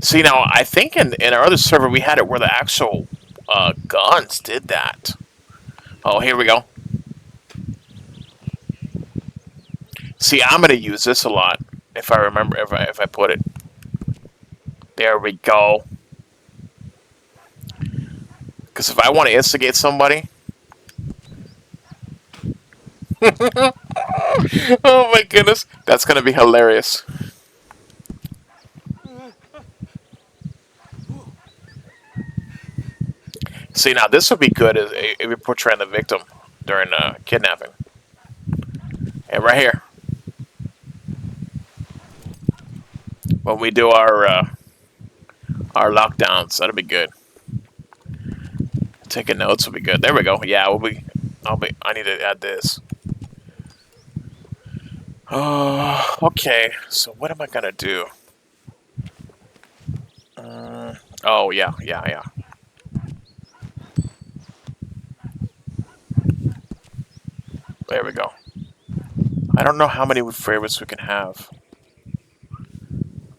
See, now I think in our other server we had it where the actual guns did that. Oh, here we go. See, I'm gonna use this a lot if I remember if I put it. There we go. Because if I want to instigate somebody, oh my goodness, that's gonna be hilarious. See, now this would be good if we portray the victim during kidnapping. And right here, when we do our lockdowns, that'll be good. Taking notes will be good. There we go. Yeah, I need to add this. Oh, okay. So what am I gonna do? Oh yeah, yeah, yeah. There we go. I don't know how many favorites we can have.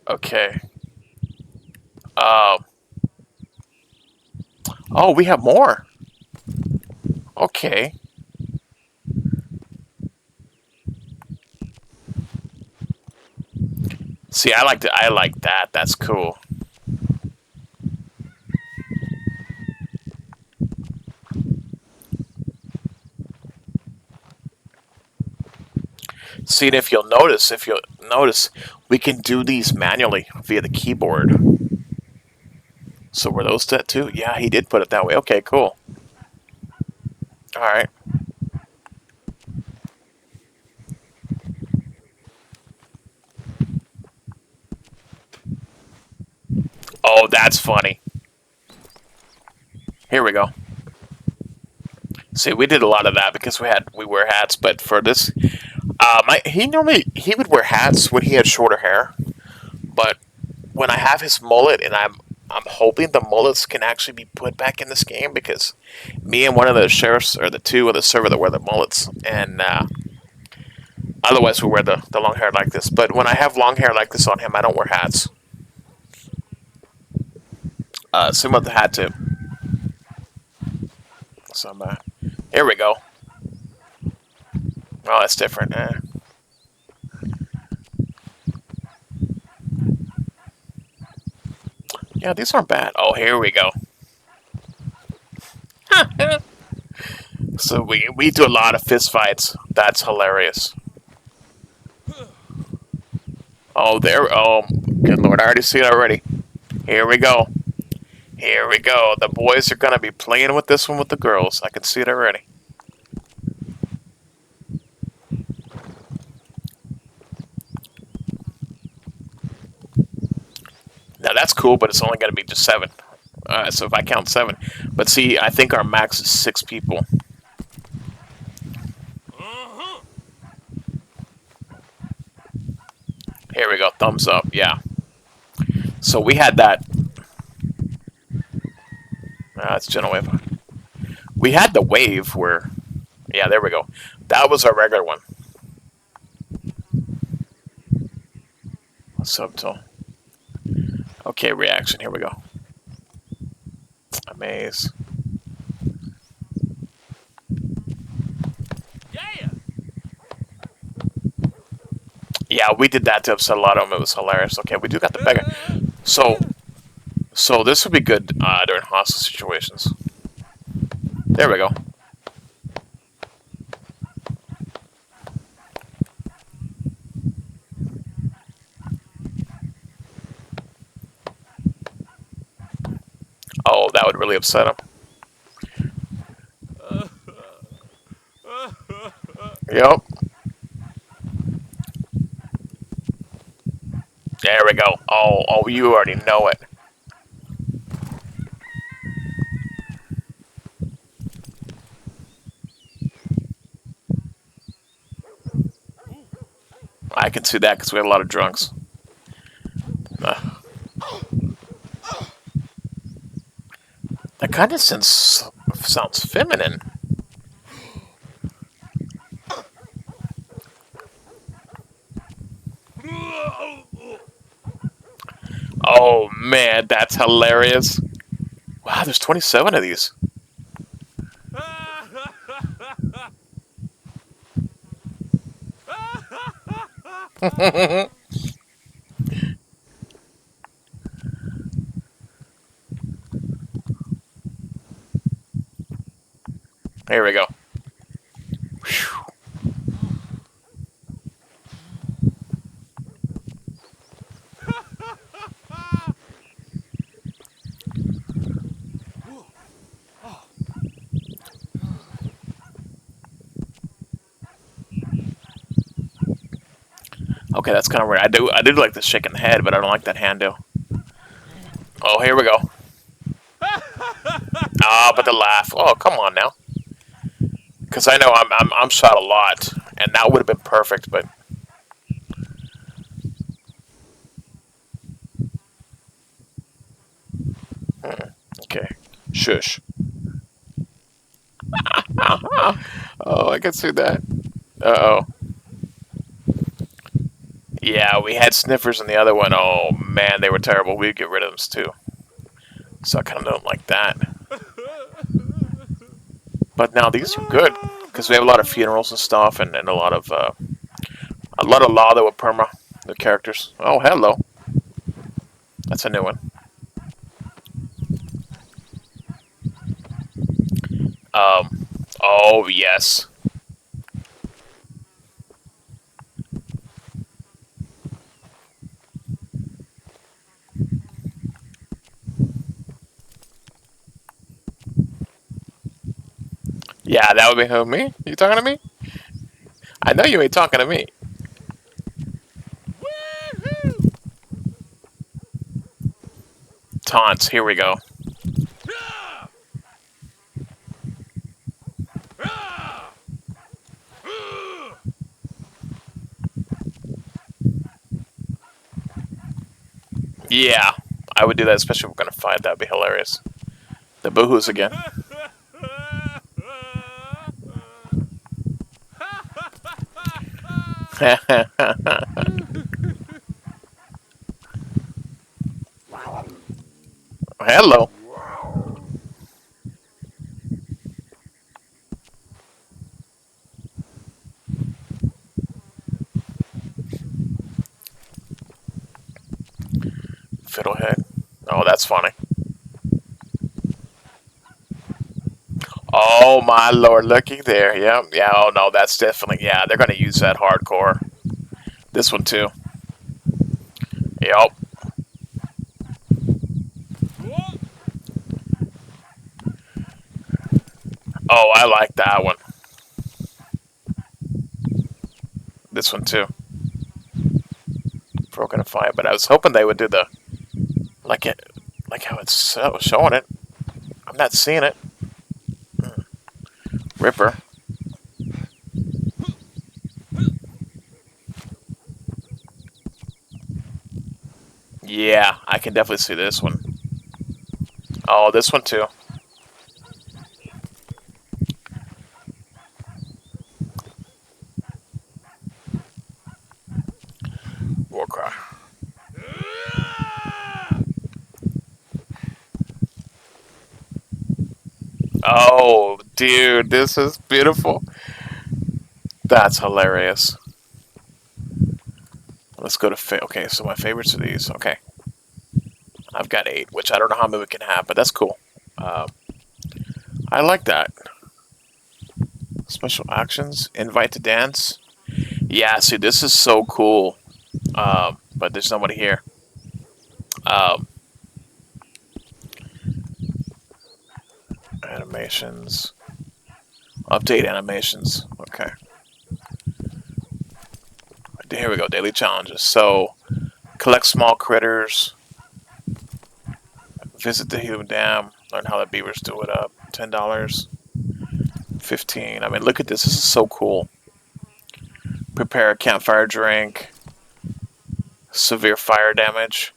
Okay. Um. Oh, we have more. Okay. See, I like that. That's cool. See, and if you'll notice, we can do these manually via the keyboard. So were those set too? Yeah, he did put it that way. Okay, cool. All right. Oh, that's funny. Here we go. See, we did a lot of that because we wear hats, but for this, he would wear hats when he had shorter hair, but when I have his mullet, and I'm hoping the mullets can actually be put back in this game because me and one of the sheriffs or the two of the server that wear the mullets, and otherwise we wear the long hair like this. But when I have long hair like this on him, I don't wear hats. Same with the hat tip. So here we go. Oh, that's different. Yeah, these aren't bad. Oh, here we go. So we do a lot of fist fights. That's hilarious. Oh, there. Oh, good lord! I already see it already. Here we go. Here we go. The boys are gonna be playing with this one with the girls. I can see it already. Now that's cool, but it's only gonna be just 7. So if I count 7, but see, I think our max is 6 people. Here we go. Thumbs up. Yeah. So we had that. It's gentle wave. We had the wave where. Yeah, there we go. That was our regular one. Subtle. Okay, reaction. Here we go. Amaze. Yeah, we did that to upset a lot of them. It was hilarious. Okay, we do got the beggar. So this would be good during hostile situations. There we go. Oh, that would really upset him. Yep. There we go. Oh, you already know it. I can see that because we had a lot of drunks. That kind of sounds feminine. Oh man, that's hilarious. Wow, there's 27 of these. Here we go. Whew. Okay, that's kind of weird. I do like the shaking the head, but I don't like that handle. Oh, here we go. Ah, but the laugh. Oh, come on now. Because I know I'm shot a lot, and that would have been perfect, but. Okay. Shush. Oh, I can see that. Uh-oh. Yeah, we had sniffers in the other one. Oh, man, they were terrible. We'd get rid of them, too. So I kind of don't like that. But now these are good, because we have a lot of funerals and stuff, and a lot of law that with perma, the characters. Oh, hello. That's a new one. Oh, yes. Yeah, that would be who, me? You talking to me? I know you ain't talking to me. Taunts, here we go. Yeah, I would do that, especially if we're gonna fight. That'd be hilarious. The boohoos again. Hello. Fiddlehead. Oh, that's funny. Oh my lord, looky there. Yep, yeah. Oh no, that's definitely yeah. They're gonna use that hardcore. This one too. Yep. Oh, I like that one. This one too. Broken Fire, but I was hoping they would do the like it, like how it's showing it. I'm not seeing it. Ripper. Yeah, I can definitely see this one. Oh, this one too. Warcry. Oh, dude, this is beautiful. That's hilarious. Let's go to okay. So my favorites are these. Okay, I've got 8, which I don't know how many we can have, but that's cool. Uh, I like that. Special actions. Invite to dance. Yeah, see, this is so cool. But there's nobody here. Um, animations. Update animations. Okay. Here we go. Daily challenges. So, collect small critters. Visit the Helium Dam. Learn how the beavers do it up. $10. 15. I mean, look at this. This is so cool. Prepare a campfire drink. Severe fire damage.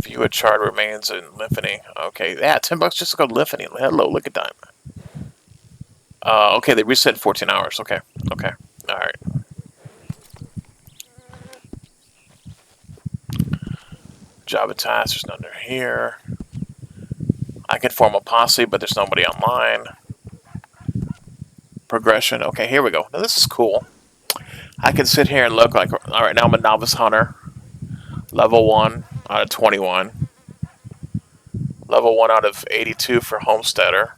View a charred remains in Lymphony. Okay, yeah, $10 just to go to Lymphony. Hello, look at that. Okay, they reset in 14 hours. Okay, okay, all right. Java tasks. There's none here. I can form a posse, but there's nobody online. Progression. Okay, here we go. Now this is cool. I can sit here and look like. All right, now I'm a novice hunter. Level 1 out of 21. Level 1 out of 82 for homesteader.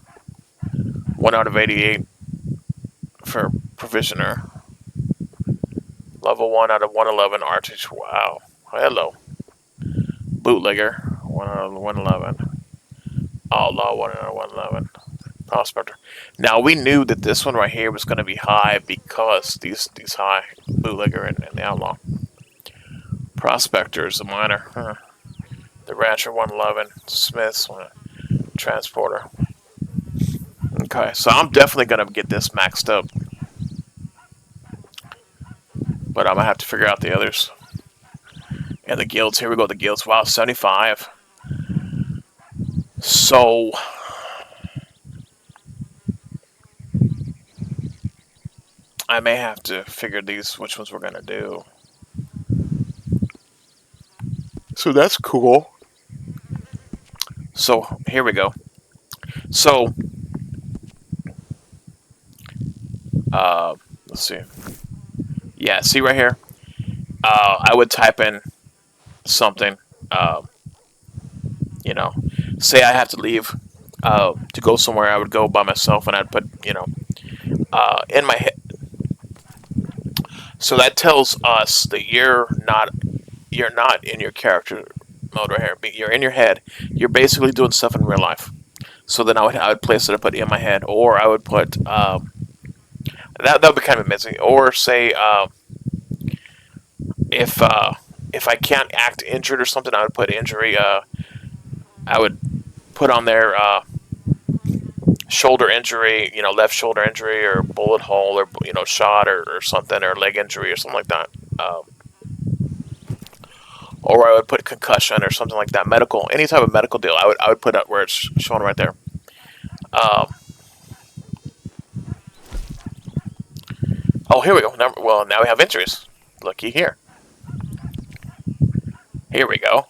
1 out of 88 for provisioner. Level 1 out of 111 artist. Wow. Hello. Bootlegger. 1 out of 111. Outlaw. 1 out of 111. Prospector. Now we knew that this one right here was going to be high because these high. Bootlegger and the outlaw. Prospector is the miner. Huh. The rancher 111. Smith's one. Transporter. Okay, so I'm definitely going to get this maxed up. But I'm going to have to figure out the others. And the guilds. Here we go. The guilds. Wow, 75. So I may have to figure these which ones we're going to do. So that's cool. So here we go. So let's see. Yeah, see right here. I would type in something. Uh, you know, say I have to leave to go somewhere. I would go by myself, and I'd put in my head. So that tells us that you're not in your character mode right here. You're in your head. You're basically doing stuff in real life. So then I would place it. I put in my head, or I would put that would be kind of amazing. Or say if if I can't act injured or something, I would put injury. I would put on there shoulder injury, left shoulder injury, or bullet hole, or shot, or something, or leg injury, or something like that. Or I would put concussion or something like that. Medical, any type of medical deal. I would put it where it's showing right there. Um, oh, here we go. Now we have injuries. Looky here. Here we go.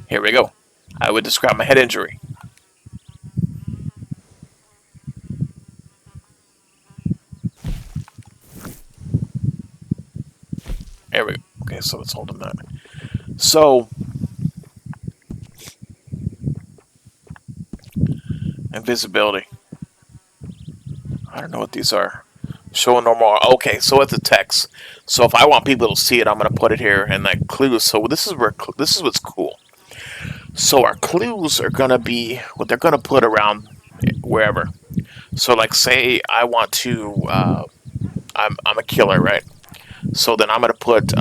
Here we go. I would describe my head injury. Here we go. Okay, so let's hold them that. So Visibility. I don't know what these are. Show normal. Okay, so it's a text. So if I want people to see it, I'm gonna put it here and like clues. So this is what's cool. So our clues are gonna be what they're gonna put around wherever. So like say I want to. I'm a killer, right? So then I'm gonna put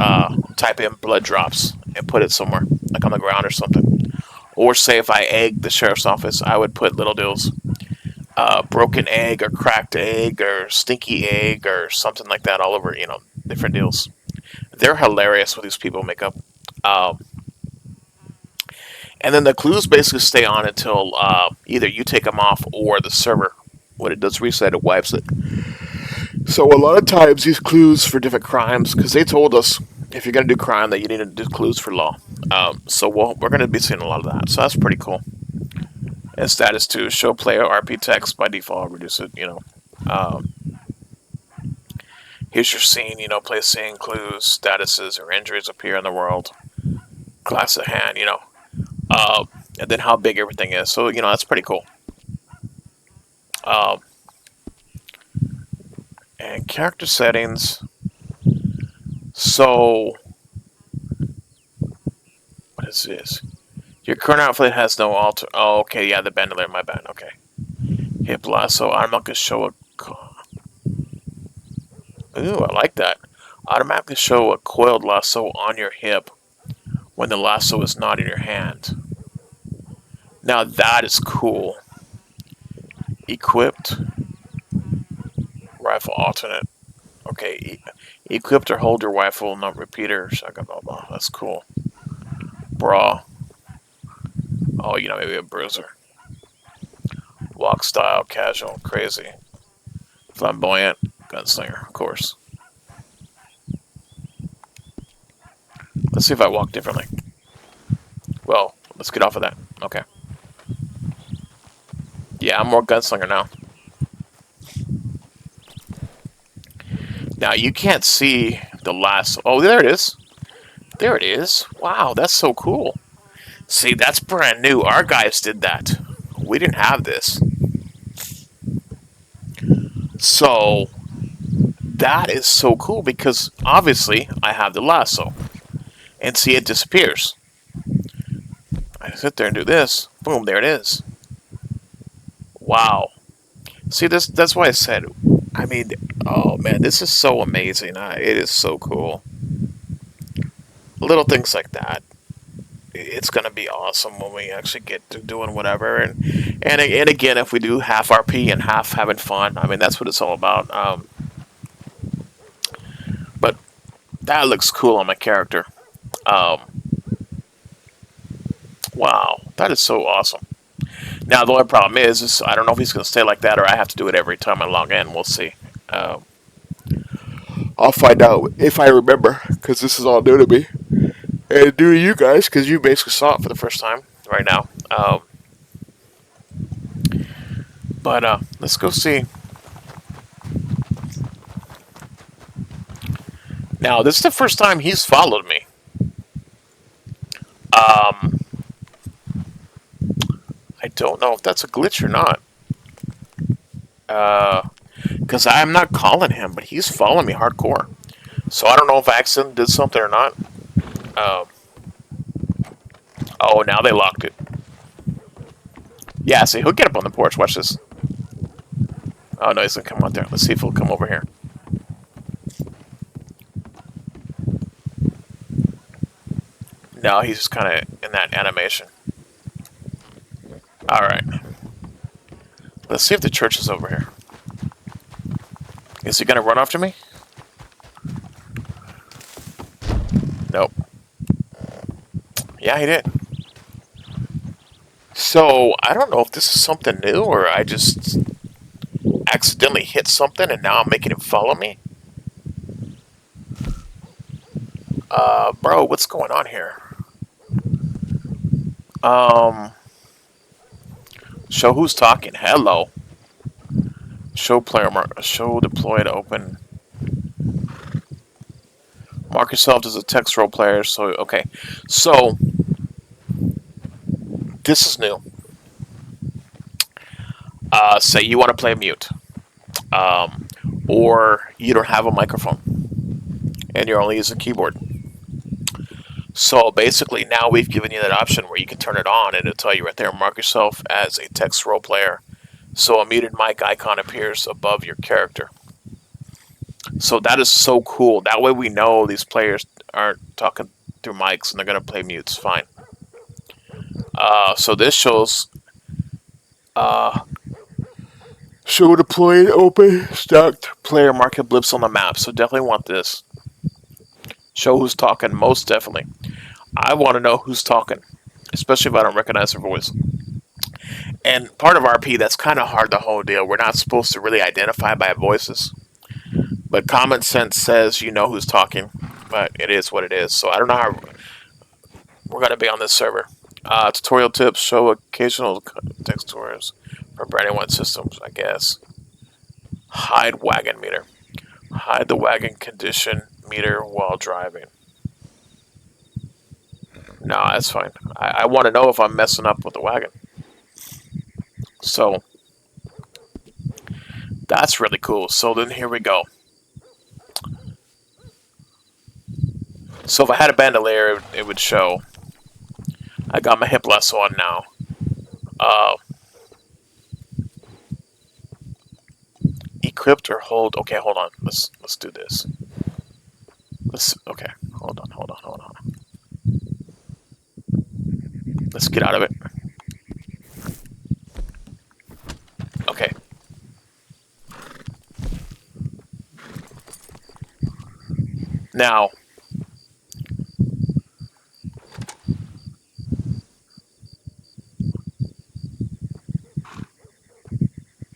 type in blood drops and put it somewhere, like on the ground or something. Or say if I egg the sheriff's office, I would put little deals, broken egg or cracked egg or stinky egg or something like that all over, different deals. They're hilarious what these people make up. Um, and then the clues basically stay on until either you take them off or the server, when it does reset, it wipes it. So a lot of times these clues for different crimes, because they told us if you're going to do crime that you need to do clues for law. So we're going to be seeing a lot of that. So that's pretty cool. And status 2, show player RP text by default, reduce it. Um, Here's your scene, play scene, clues, statuses, or injuries appear in the world. Glass at hand, Uh, and then how big everything is. So, that's pretty cool. Um, and character settings. So, what is this? Your current outfit has no alter. Oh, okay, yeah, the bandolier, my bad. Okay. Hip lasso. I'm not gonna show a. Ooh, I like that. Automatically show a coiled lasso on your hip when the lasso is not in your hand. Now that is cool. Equipped. Rifle alternate. Okay. Equipped or hold your rifle, not repeater. Shotgun, blah, blah. That's cool. Bra. Oh, maybe a bruiser. Walk style, casual, crazy. Flamboyant, gunslinger, of course. Let's see if I walk differently. Well, let's get off of that. Okay. Yeah, I'm more gunslinger now. Now, you can't see the last... Oh, there it is. There it is. Wow, that's so cool. See, that's brand new. Our guys did that. We didn't have this. So, that is so cool because, obviously, I have the lasso. And see, it disappears. I sit there and do this. Boom, there it is. Wow. See, that's why I said, I mean, oh man, this is so amazing. It is so cool. Little things like that. It's gonna be awesome when we actually get to doing whatever. And again, if we do half RP and half having fun, I mean, that's what it's all about. But that looks cool on my character. Um, wow, that is so awesome. Now, the only problem is I don't know if he's going to stay like that or I have to do it every time I log in. We'll see. I'll find out if I remember, because this is all new to me. And new to you guys, because you basically saw it for the first time right now. But let's go see. Now, this is the first time he's followed me. I don't know if that's a glitch or not. Because I'm not calling him, but he's following me hardcore. So I don't know if I accidentally did something or not. Um, oh, now they locked it. Yeah, see, he'll get up on the porch. Watch this. Oh, no, he's going to come out there. Let's see if he'll come over here. No, he's just kind of in that animation. Alright. Let's see if the church is over here. Is he going to run after me? Nope. Yeah, he did. So, I don't know if this is something new or I just accidentally hit something and now I'm making him follow me. Bro, what's going on here? Show who's talking. Hello. Show player mark. Show deployed open. Mark yourself as a text role player. So, okay. So, this is new. Say you want to play mute, um, or you don't have a microphone and you're only using keyboard. So basically, now we've given you that option where you can turn it on and it'll tell you right there, mark yourself as a text role player. So a muted mic icon appears above your character. So that is so cool. That way we know these players aren't talking through mics and they're going to play mutes fine. So this shows uh, show deployed, open, stacked player market blips on the map. So definitely want this. Show who's talking, most definitely. I want to know who's talking, especially if I don't recognize their voice. And part of RP, that's kind of hard, the whole deal. We're not supposed to really identify by voices. But common sense says you know who's talking. But it is what it is. So I don't know how we're going to be on this server. Tutorial tips show occasional text tours for Brandywine systems, I guess. Hide wagon meter. Hide the wagon condition meter while driving. No, that's fine. I want to know if I'm messing up with the wagon. So that's really cool. So then here we go. So if I had a bandolier, it would show. I got my hip lasso on now. Uh, Equipped or hold. Okay, hold on. Let's do this. Okay. Hold on. Let's get out of it. Okay. Now,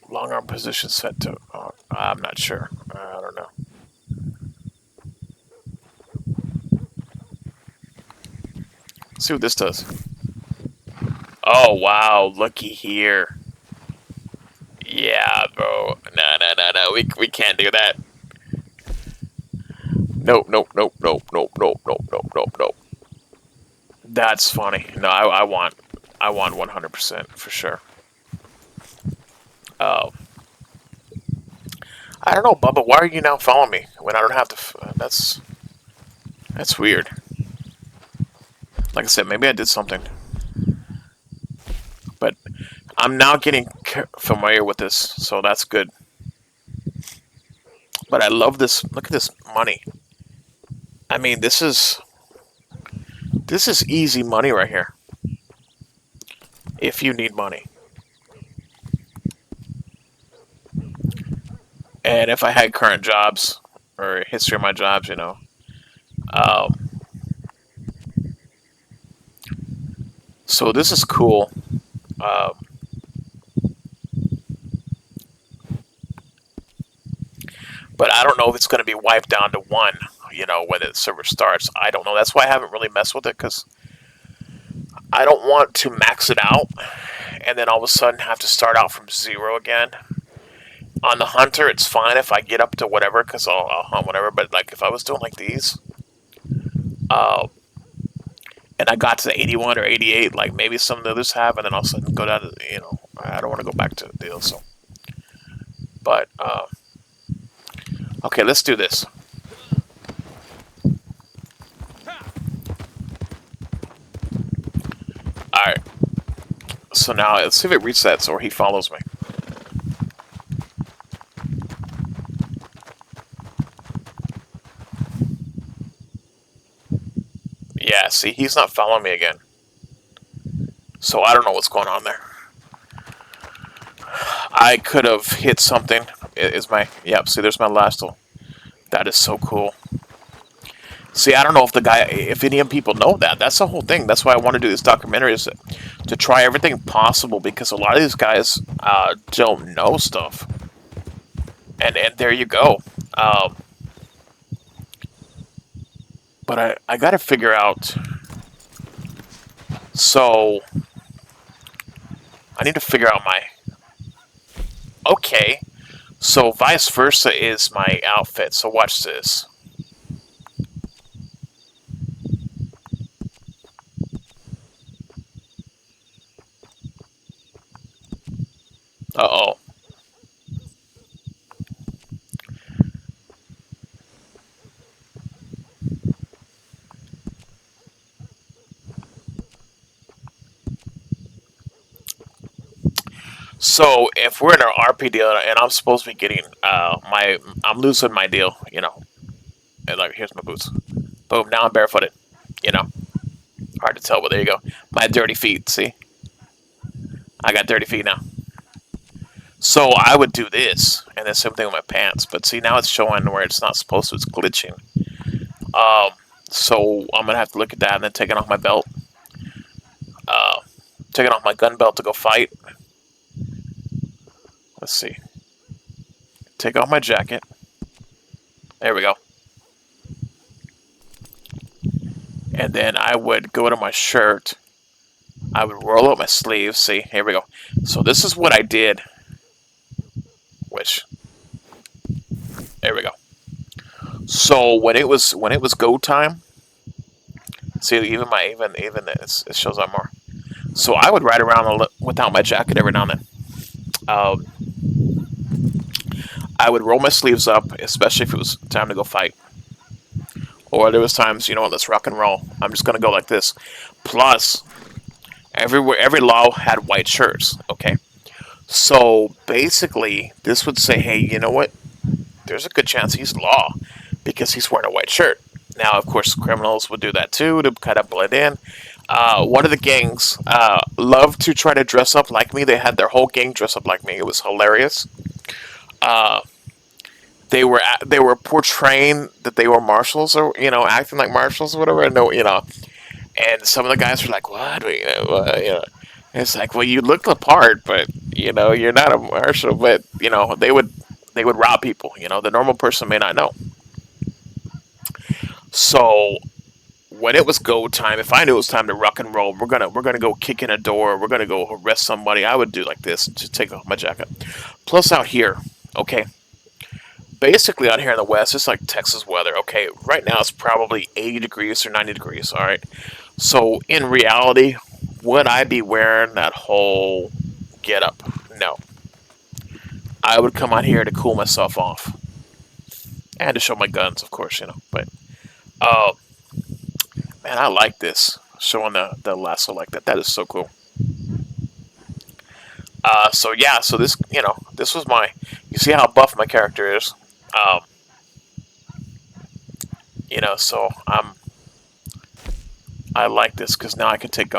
long arm position set to. I'm not sure. I don't know. Let's see what this does. Oh wow! Looky here. Yeah, bro. No. We can't do that. Nope. That's funny. No, I want 100% for sure. Oh, I don't know, Bubba. Why are you now following me when I don't have to? That's weird. Like I said, maybe I did something, but I'm now getting familiar with this, so that's good. But I love this. Look at this money. I mean, this is easy money right here. If you need money, and if I had current jobs or history of my jobs, Um, so this is cool. Um, but I don't know if it's going to be wiped down to one. When the server starts, I don't know. That's why I haven't really messed with it because I don't want to max it out and then all of a sudden have to start out from zero again. On the hunter, it's fine if I get up to whatever because I'll hunt whatever. But like if I was doing like these, uh, and I got to the 81 or 88, like maybe some of the others have, and then all of a sudden go down to I don't want to go back to the deal. So, but okay, let's do this. All right. So now let's see if it resets or he follows me. Yeah, see, he's not following me again. So I don't know what's going on there. I could have hit something. Is my yep? See, there's my last one. That is so cool. See, I don't know if any of people know that. That's the whole thing. That's why I want to do this documentary is to try everything possible because a lot of these guys don't know stuff. And there you go. Um, but I got to figure out. So I need to figure out my. Okay, so vice versa is my outfit. So watch this. Uh oh. So if we're in an RP deal and I'm supposed to be getting I'm losing my deal, and like here's my boots. Boom, now I'm barefooted. You know, hard to tell, but there you go. My dirty feet. See, I got dirty feet now. So I would do this, and then same thing with my pants. But see, now it's showing where it's not supposed to. It's glitching. Um, so I'm gonna have to look at that and then taking off my belt, uh, taking off my gun belt to go fight. Let's see. Take off my jacket. There we go. And then I would go to my shirt. I would roll up my sleeves. See, here we go. So this is what I did. Which, there we go. So when it was go time, see even my even it shows up more. So I would ride around without my jacket every now and then. Um, I would roll my sleeves up, especially if it was time to go fight. Or there was times, let's rock and roll. I'm just gonna go like this. Plus, every law had white shirts. Okay, so basically, this would say, hey, you know what? There's a good chance he's law because he's wearing a white shirt. Now, of course, criminals would do that too to kind of blend in. One of the gangs loved to try to dress up like me. They had their whole gang dress up like me. It was hilarious. Uh, they were portraying that they were marshals or acting like marshals or whatever. And no, and some of the guys were like, "What? And it's like, well, you look the part, but you're not a marshal. But they would rob people. The normal person may not know. So when it was go time, if I knew it was time to rock and roll, we're gonna go kick in a door, we're gonna go arrest somebody. I would do like this, just take off my jacket. Plus out here, okay, basically out here in the West, it's like Texas weather. Okay, right now it's probably 80 degrees or 90 degrees. All right, so in reality, would I be wearing that whole get up? No, I would come out here to cool myself off and to show my guns, of course, But uh, man, I like this showing the lasso like that. That is so cool. So yeah, so this was my. You see how buff my character is. Um, so I like this because now I can take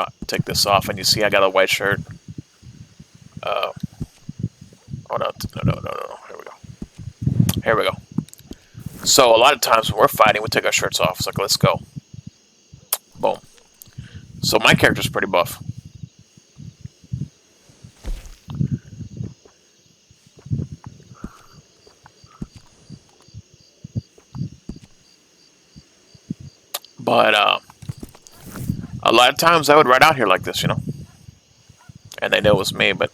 this off, and you see I got a white shirt. Uh, oh no, no, no, no, no, no. Here we go. Here we go. So a lot of times when we're fighting, we take our shirts off. It's like let's go. Boom. So my character's pretty buff. But a lot of times I would ride out here like this, and they know it was me. But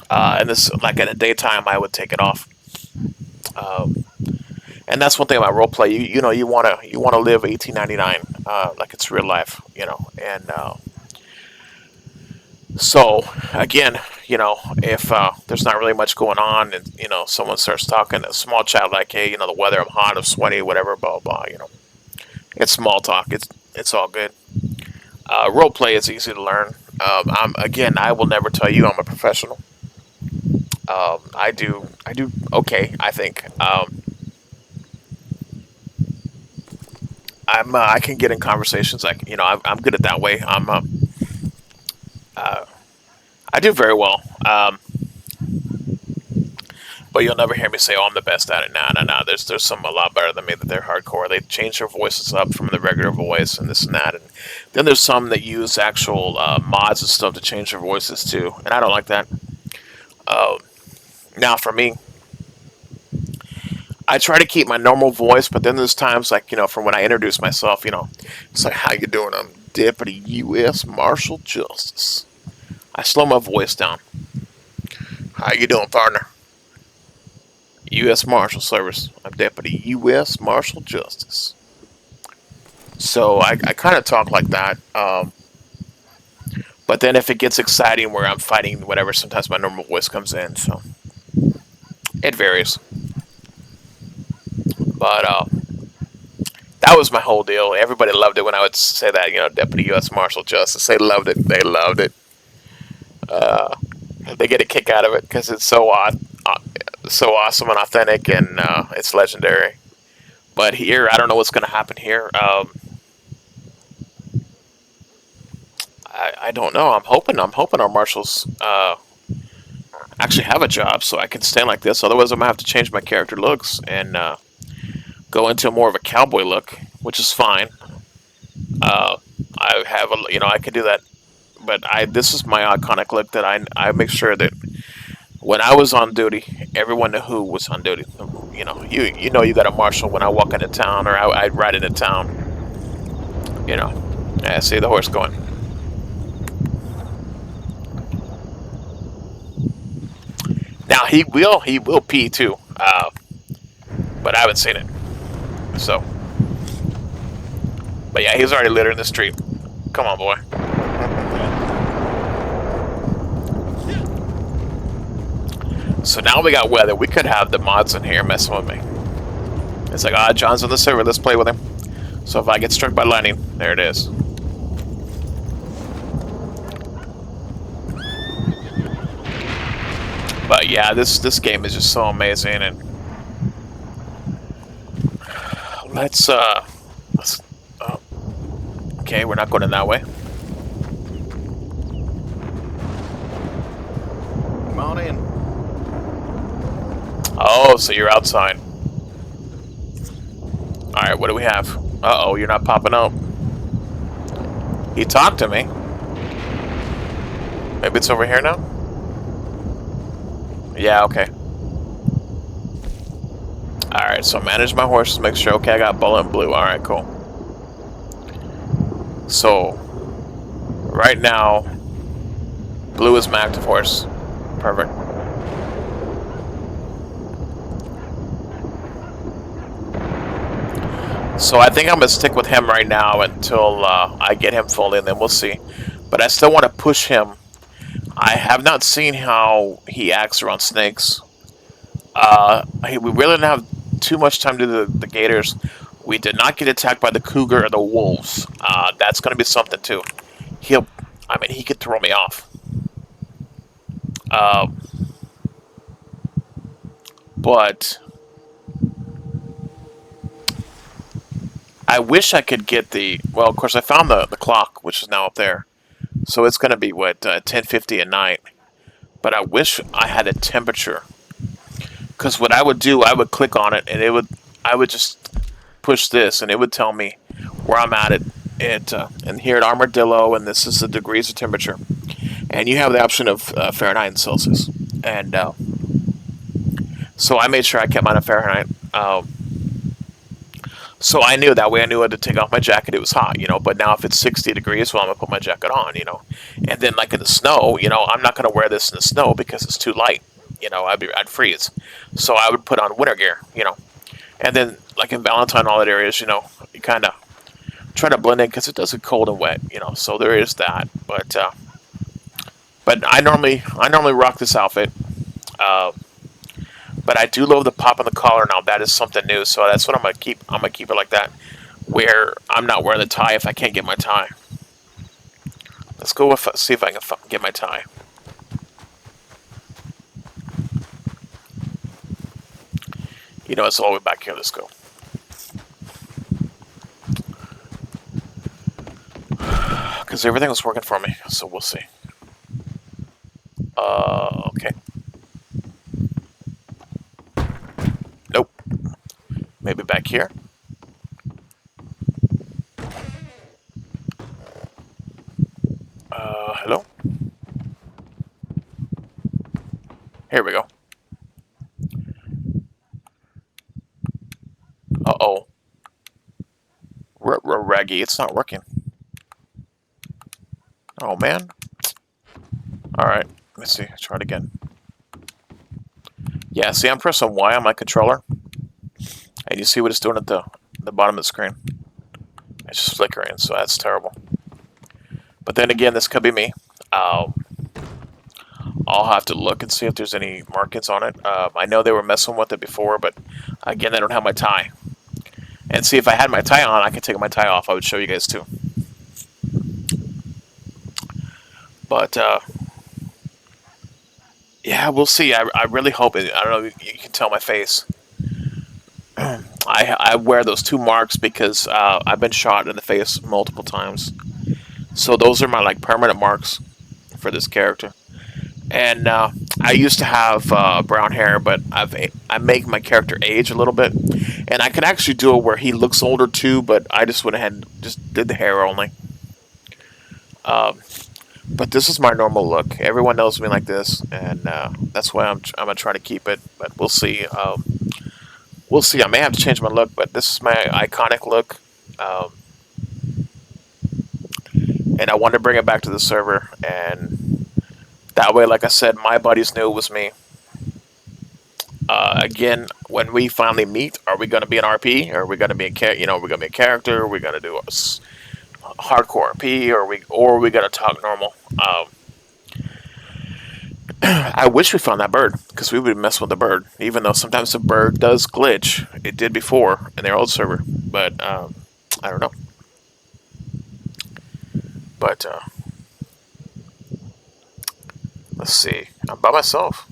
and this like in the daytime I would take it off. Um, and that's one thing about roleplay. You wanna live 1899 like it's real life, And so again, if there's not really much going on, and someone starts talking, a small child like, hey, the weather, I'm hot, I'm sweaty, whatever, blah blah. It's small talk. It's all good. Role play is easy to learn. I will never tell you I'm a professional. I do okay. I think I can get in conversations. I'm good at that way. Uh, I do very well. But you'll never hear me say, "Oh, I'm the best at it." Nah, nah, nah. There's some a lot better than me that they're hardcore. They change their voices up from the regular voice and this and that. And then there's some that use actual mods and stuff to change their voices too, and I don't like that. Uh, Now for me, I try to keep my normal voice, but then there's times like from when I introduce myself, it's like, "How you doing? I'm Deputy U.S. Marshal Justice." I slow my voice down. "How you doing, partner? U.S. Marshal Service. I'm Deputy U.S. Marshal Justice." So I kind of talk like that. But then if it gets exciting where I'm fighting whatever, sometimes my normal voice comes in. So it varies. But that was my whole deal. Everybody loved it when I would say that. Deputy U.S. Marshal Justice. They loved it. They loved it. Uh, they get a kick out of it because it's so awesome and authentic, and it's legendary. But here, I don't know what's going to happen here. I don't know. I'm hoping our marshals actually have a job so I can stay like this. Otherwise, I'm gonna have to change my character looks and go into more of a cowboy look, which is fine. Uh, I have I could do that, but I this is my iconic look that I make sure that when I was on duty, everyone knew who was on duty. You got a marshal when I walk into town or I ride into town. You know, yeah, see the horse going. Now he will pee too, but I haven't seen it. So, but yeah, he's already littering the street. Come on, boy. So now we got weather. We could have the mods in here messing with me. It's like, John's on the server. Let's play with him. So if I get struck by lightning, there it is. But yeah, this game is just so amazing, and let's oh, okay, we're not going in that way. Come on in. Oh, so you're outside. All right, what do we have? Uh-oh, you're not popping up. He talked to me. Maybe it's over here now? Yeah, okay. Alright, so manage my horses, make sure, okay, I got bullet and blue. Alright, cool. So, right now, blue is my active horse. Perfect. So I think I'm going to stick with him right now until I get him fully, and then we'll see. But I still want to push him. I have not seen how he acts around snakes. We really didn't have too much time to do the gators. We did not get attacked by the cougar or the wolves. That's going to be something too. He could throw me off. Uh, but I wish I could get well, of course, I found the clock, which is now up there. So it's going to be, 10:50 at night. But I wish I had a temperature. Because what I would do, I would click on it, and I would just push this, and it would tell me where I'm at and here at Armadillo, and this is the degrees of temperature. And you have the option of Fahrenheit and Celsius. And so I made sure I kept mine at Fahrenheit. So I knew that way. I knew I had to take off my jacket. It was hot, But now if it's 60 degrees, well, I'm gonna put my jacket on. And then like in the snow, I'm not gonna wear this in the snow because it's too light. I'd freeze. So I would put on winter gear. And then like in Valentine, all that areas, you kind of try to blend in because it does get cold and wet. So there is that. But I normally rock this outfit. Uh, But I do love the pop on the collar now. That is something new. So that's what I'm gonna keep. I'm gonna keep it like that, where I'm not wearing the tie if I can't get my tie. Let's go see if I can get my tie. It's all the way back here. Let's go. Because everything was working for me. So we'll see. Okay. Nope. Maybe back here. Hello? Here we go. Uh-oh. Raggy, it's not working. Oh, man. Alright, let's see. Try it again. Yeah, see, I'm pressing Y on my controller. And you see what it's doing at the bottom of the screen. It's just flickering, so that's terrible. But then again, this could be me. Um, I'll have to look and see if there's any markings on it. I know they were messing with it before, but again, I don't have my tie. And see, if I had my tie on, I could take my tie off. I would show you guys too. But yeah, we'll see. I really hope it. I don't know. You can tell my face. I wear those two marks because I've been shot in the face multiple times. So those are my like permanent marks for this character. And I used to have brown hair, but I make my character age a little bit, and I can actually do it where he looks older too. But I just went ahead and just did the hair only. Um, but this is my normal look. Everyone knows me like this, and that's why I'm gonna try to keep it. But we'll see. We'll see. I may have to change my look, but this is my iconic look, um, and I want to bring it back to the server. And that way, like I said, my buddies knew it was me. Again, when we finally meet, are we going to be an RP? Or are we going to be are we going to be a character? Are we going to do hardcore RP? Or are we going to talk normal? I wish we found that bird because we would mess with the bird. Even though sometimes the bird does glitch, it did before in their old server. But I don't know. But let's see. I'm by myself.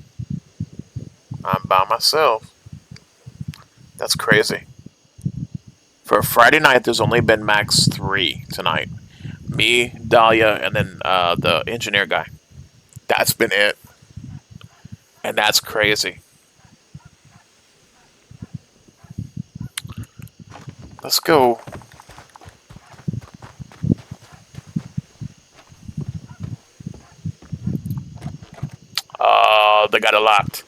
I'm by myself. That's crazy. For a Friday night, there's only been max three tonight. Me, Dahlia, and then the engineer guy. That's been it, and that's crazy. Let's go. They got it locked.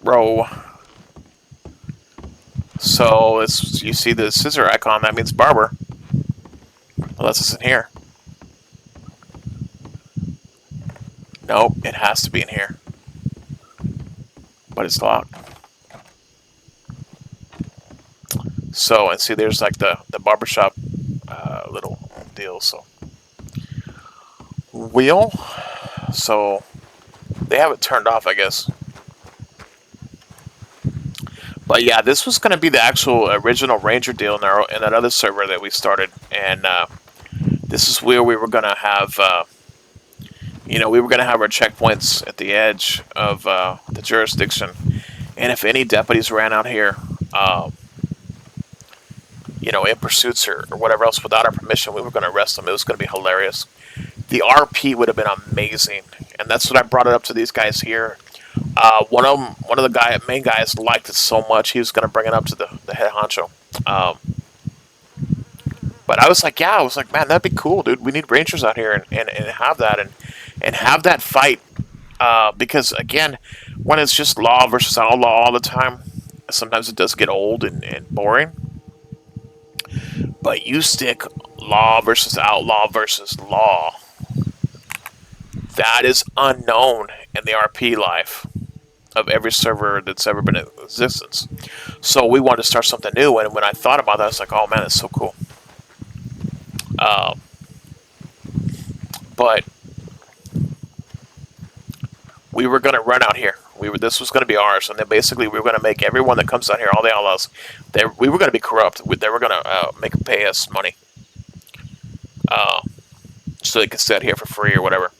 Bro. So it's you see the scissor icon. That means barber. Unless it's in here. Nope, it has to be in here. But it's locked. So and see, there's like the barbershop little deal. So wheel. So they have it turned off, I guess. But yeah, this was going to be the actual original Ranger deal in that other server that we started, and this is where we were going to have, we were going to have our checkpoints at the edge of the jurisdiction, and if any deputies ran out here, in pursuits or whatever else without our permission, we were going to arrest them. It was going to be hilarious. The RP would have been amazing, and that's what I brought it up to these guys here. One of the main guys liked it so much he was going to bring it up to the head honcho. Um, but I was like, yeah, I was like, man, that'd be cool, dude. We need rangers out here and have that and have that fight. Because again, when it's just law versus outlaw all the time, sometimes it does get old and boring. But you stick law versus outlaw versus law. That is unknown in the RP life of every server that's ever been in existence. So we wanted to start something new, and when I thought about that, I was like, "Oh man, that's so cool." Um, but we were going to run out here. This was going to be ours, and then basically we were going to make everyone that comes out here, all the outlaws, we were going to be corrupt. They were going to pay us money, uh, so they could sit here for free or whatever.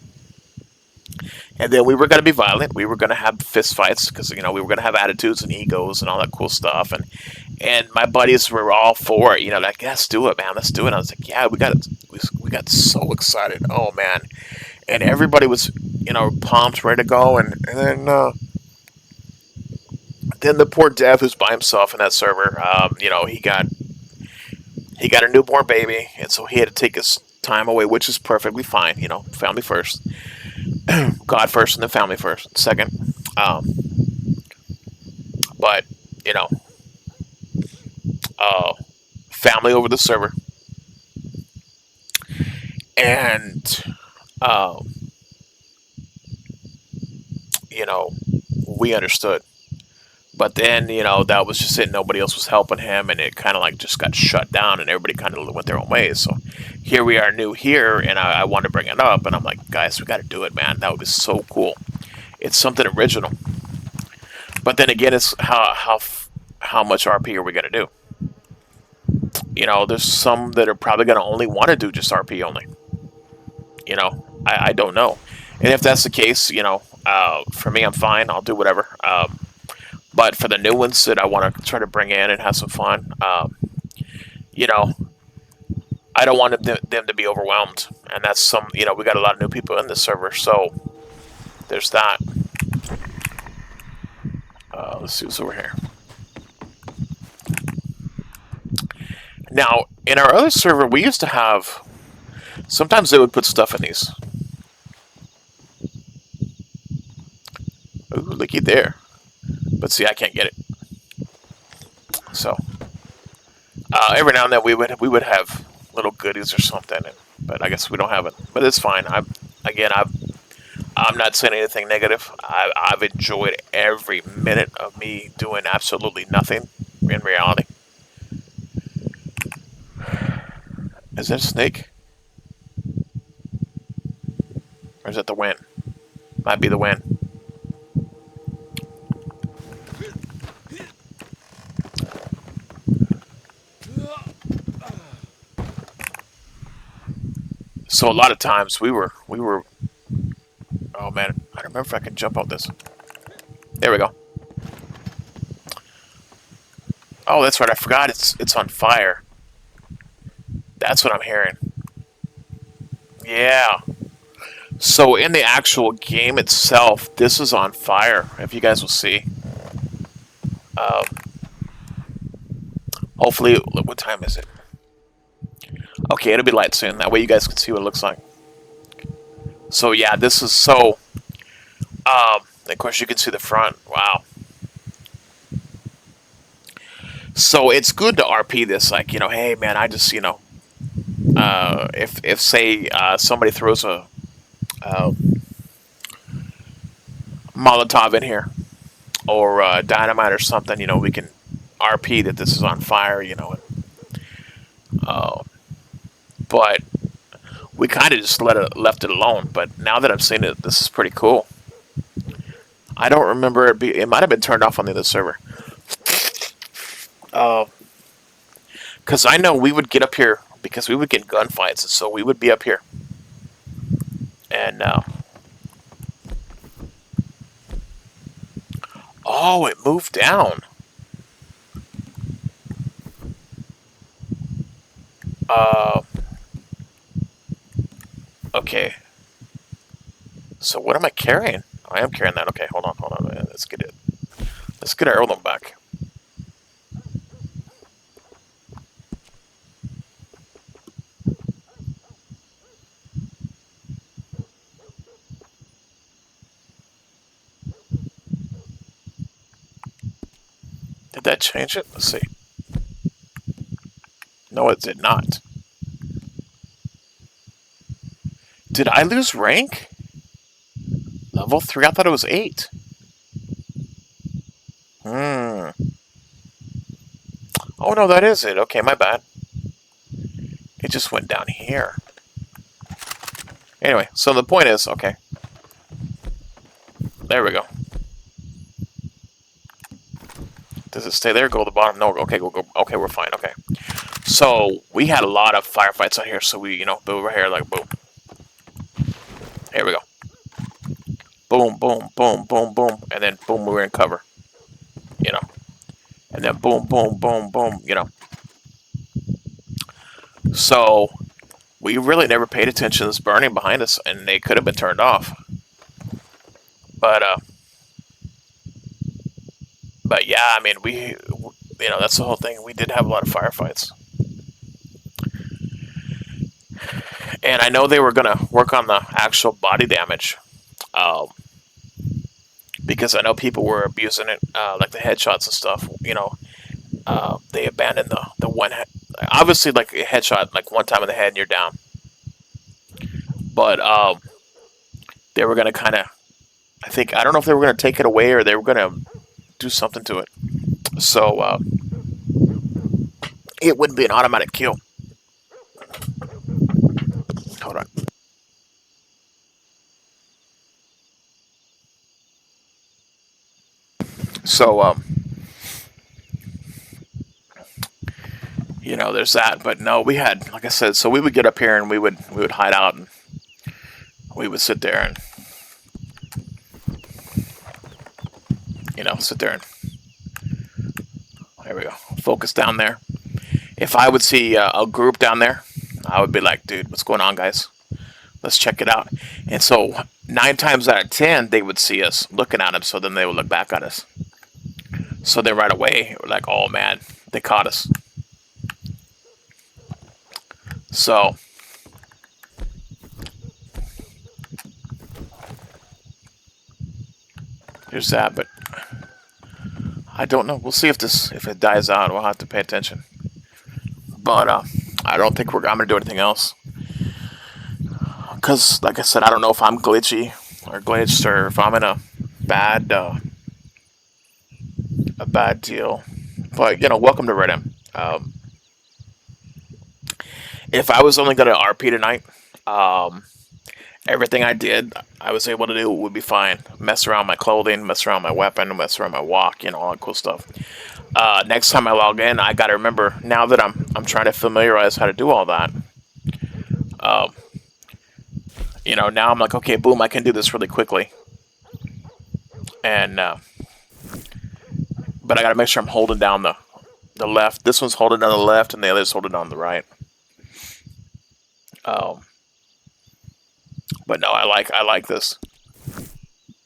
And then we were going to be violent. We were going to have fist fights because we were going to have attitudes and egos and all that cool stuff. And my buddies were all for it. Like, let's do it, man. Let's do it. And I was like, yeah, we got so excited. Oh man. And everybody was pumped, ready to go. And then the poor dev who's by himself in that server, he got a newborn baby, and so he had to take his time away, which is perfectly fine. Family first. God first and then family first, second. But you know, uh, family over the server, and um, you know, we understood. But then, that was just it. Nobody else was helping him, and it kind of like just got shut down, and everybody kind of went their own ways. So here we are, new here, and I want to bring it up, and I'm like, guys, we got to do it, man. That would be so cool. It's something original. But then again, it's how much RP are we gonna do? There's some that are probably gonna only want to do just RP only. I don't know. And if that's the case, for me, I'm fine. I'll do whatever. But for the new ones that I want to try to bring in and have some fun, you know, I don't want them to be overwhelmed. And that's we got a lot of new people in the server, so there's that. Let's see what's over here. Now, in our other server, we used to have. Sometimes they would put stuff in these. Ooh, looky there. But see, I can't get it. So every now and then we would have little goodies or something, but I guess we don't have it. But it's fine. I'm not saying anything negative. I've enjoyed every minute of me doing absolutely nothing in reality. Is that a snake? Or is that the wind? Might be the wind. So a lot of times we were. Oh man, I don't remember if I can jump out this. There we go. Oh, that's right. I forgot it's on fire. That's what I'm hearing. Yeah. So in the actual game itself, this is on fire. If you guys will see. Um, Hopefully, what time is it? Okay, it'll be light soon. That way you guys can see what it looks like. So yeah, this is so. Of course, you can see the front. Wow. So it's good to RP this, like hey man, I just if say somebody throws a uh, Molotov in here or dynamite or something, we can RP that this is on fire, uh, but we kind of just left it alone. But now that I've seen it, this is pretty cool. I don't remember it might have been turned off on the other server. Because I know we would get up here because we would get gunfights, and so we would be up here. And oh, it moved down. Uh, okay. So what am I carrying? I am carrying that. Okay, hold on. Let's get it. Let's get our heirloom back. Did that change it? Let's see. No, it did not. Did I lose rank? Level 3? I thought it was 8. Hmm. Oh, no, that is it. Okay, my bad. It just went down here. Anyway, so the point is, okay. There we go. Does it stay there? Go to the bottom? No. Okay, go. Okay, we're fine. Okay. So we had a lot of firefights out here. So we, over here, like boom. Here we go. Boom, boom, boom, boom, boom, and then boom, we were in cover. And then boom, boom, boom, boom. So we really never paid attention to this burning behind us, and they could have been turned off. But yeah, I mean, that's the whole thing. We did have a lot of firefights. And I know they were going to work on the actual body damage. Because I know people were abusing it, like the headshots and stuff. They abandoned the one. Obviously, like a headshot, like one time in the head and you're down. But they were going to kind of. I don't know if they were going to take it away or they were going to do something to it. So it wouldn't be an automatic kill. Hold on. So there's that. But no, we had, like I said, so we would get up here and we would hide out and we would sit there and sit there and there we go, focus down there. If I would see a group down there, I would be like, dude, what's going on, guys? Let's check it out. And so 9 times out of 10, they would see us looking at them. So then they would look back at us. So then right away, we're like, oh man, they caught us. So there's that. But I don't know. We'll see if it dies out. We'll have to pay attention. But I don't think I'm gonna do anything else. Cause like I said, I don't know if I'm glitchy or glitched or if I'm in bad a bad deal. But welcome to Reddit. If I was only gonna RP tonight, um, everything I did, I was able to do would be fine. Mess around my clothing, mess around my weapon, mess around my walk, all that cool stuff. Next time I log in, I gotta remember now that I'm trying to familiarize how to do all that. Um, now I'm like, okay, boom, I can do this really quickly, and but I gotta make sure I'm holding down the left. This one's holding down the left, and the other's holding down the right. Um, but no, I like this.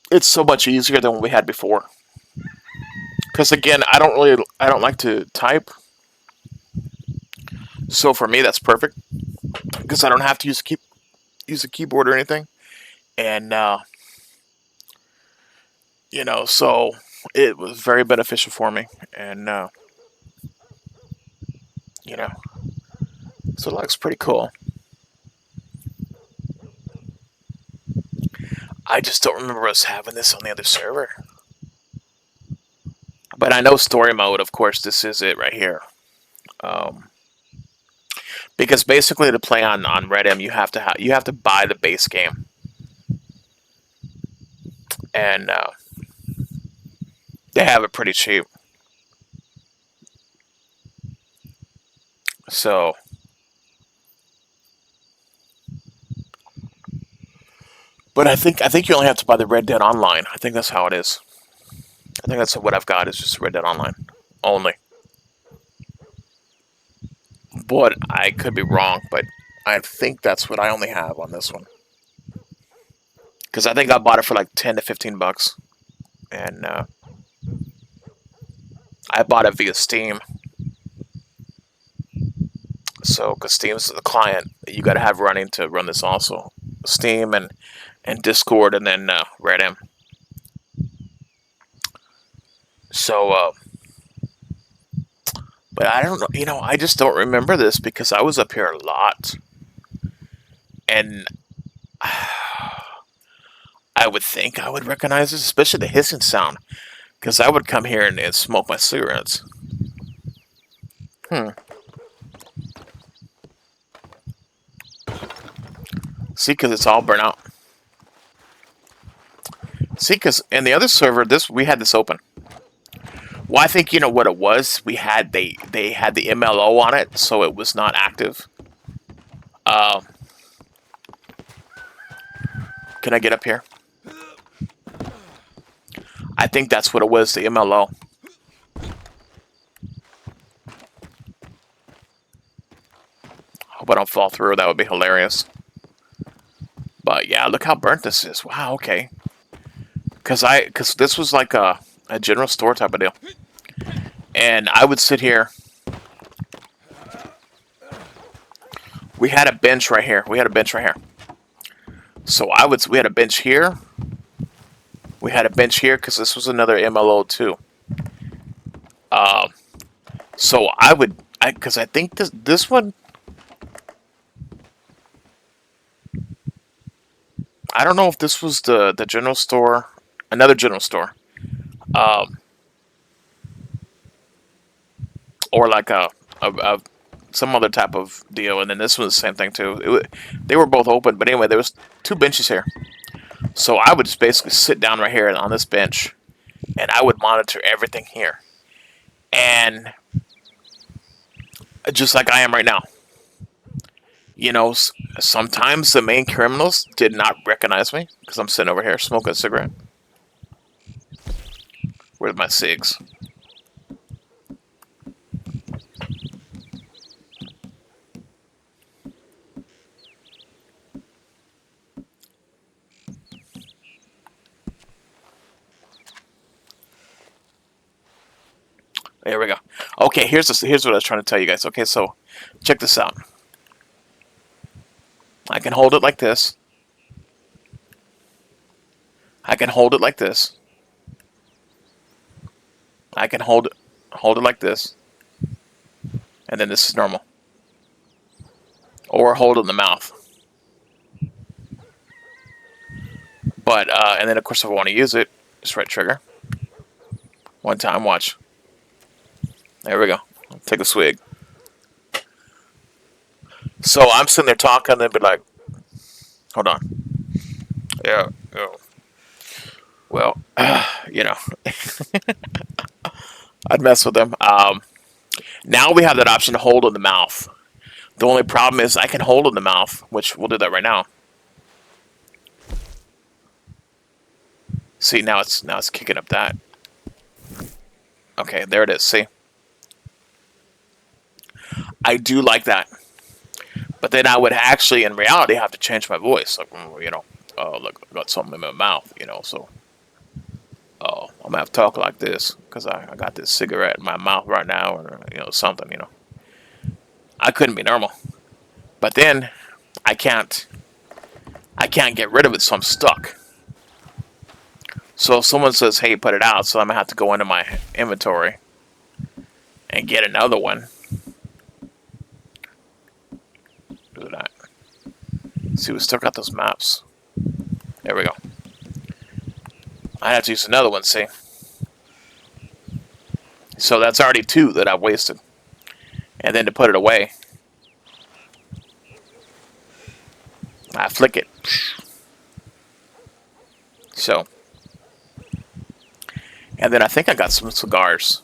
It's so much easier than what we had before. Because again, I don't like to type. So for me, that's perfect because I don't have to use a keyboard or anything. And so it was very beneficial for me. And you know, so it looks pretty cool. I just don't remember us having this on the other server. But I know story mode, of course, this is it right here. Um, because basically to play on Red you have to buy the base game, and they have it pretty cheap. So, but I think you only have to buy the Red Dead Online. I think that's how it is. I think that's what I've got is just Red Dead Online only. But I could be wrong, but I think that's what I only have on this one. Because I think I bought it for like 10 to 15 bucks, and I bought it via Steam. So, because Steam's the client, you got to have running to run this also. Steam and Discord, and then Reddit. So, but I don't know. I just don't remember this because I was up here a lot, and I would think I would recognize this, especially the hissing sound, because I would come here and smoke my cigarettes. Hmm. See, because it's all burnt out. See, because in the other server, this we had this open. Well, I think you know what it was. They had the MLO on it, so it was not active. Uh, can I get up here? I think that's what it was. The MLO. Hope I don't fall through. That would be hilarious. But yeah, look how burnt this is. Wow. Okay. Because this was like a general store type of deal, and I would sit here. We had a bench right here. We had a bench right here. So we had a bench here. We had a bench here because this was another MLO too. Um, so because I think this one, I don't know if this was the general store, another general store. Um, or like a some other type of deal. And then this was the same thing too. They were both open, but anyway, there was two benches here. So I would just basically sit down right here on this bench, and I would monitor everything here. And just like I am right now, you know, sometimes the main criminals did not recognize me because I'm sitting over here smoking a cigarette. Where's my cigs? There we go. Okay, here's what I was trying to tell you guys. Okay, so check this out. I can hold it like this. I can hold it like this. I can hold it like this, and then this is normal. Or hold it in the mouth. But and then of course if I want to use it, just right trigger. One time, watch. There we go. Take a swig. So I'm sitting there talking, and they'd be like, "Hold on, yeah, yeah. Well, you know, I'd mess with them." Now we have that option to hold in the mouth. The only problem is I can hold in the mouth, which we'll do that right now. See, now it's kicking up that. Okay, there it is. See, I do like that, but then I would actually, in reality, have to change my voice. Like, you know, oh look, I got something in my mouth. You know, so I'm gonna have to talk like this because I got this cigarette in my mouth right now, or you know, something. You know, I couldn't be normal, but then I can't. I can't get rid of it, so I'm stuck. So if someone says, "Hey, put it out," so I'm gonna have to go into my inventory and get another one. Do that. See, we still got those maps. There we go. I have to use another one. See, so that's already two that I've wasted, and then to put it away, I flick it. So, and then I think I got some cigars.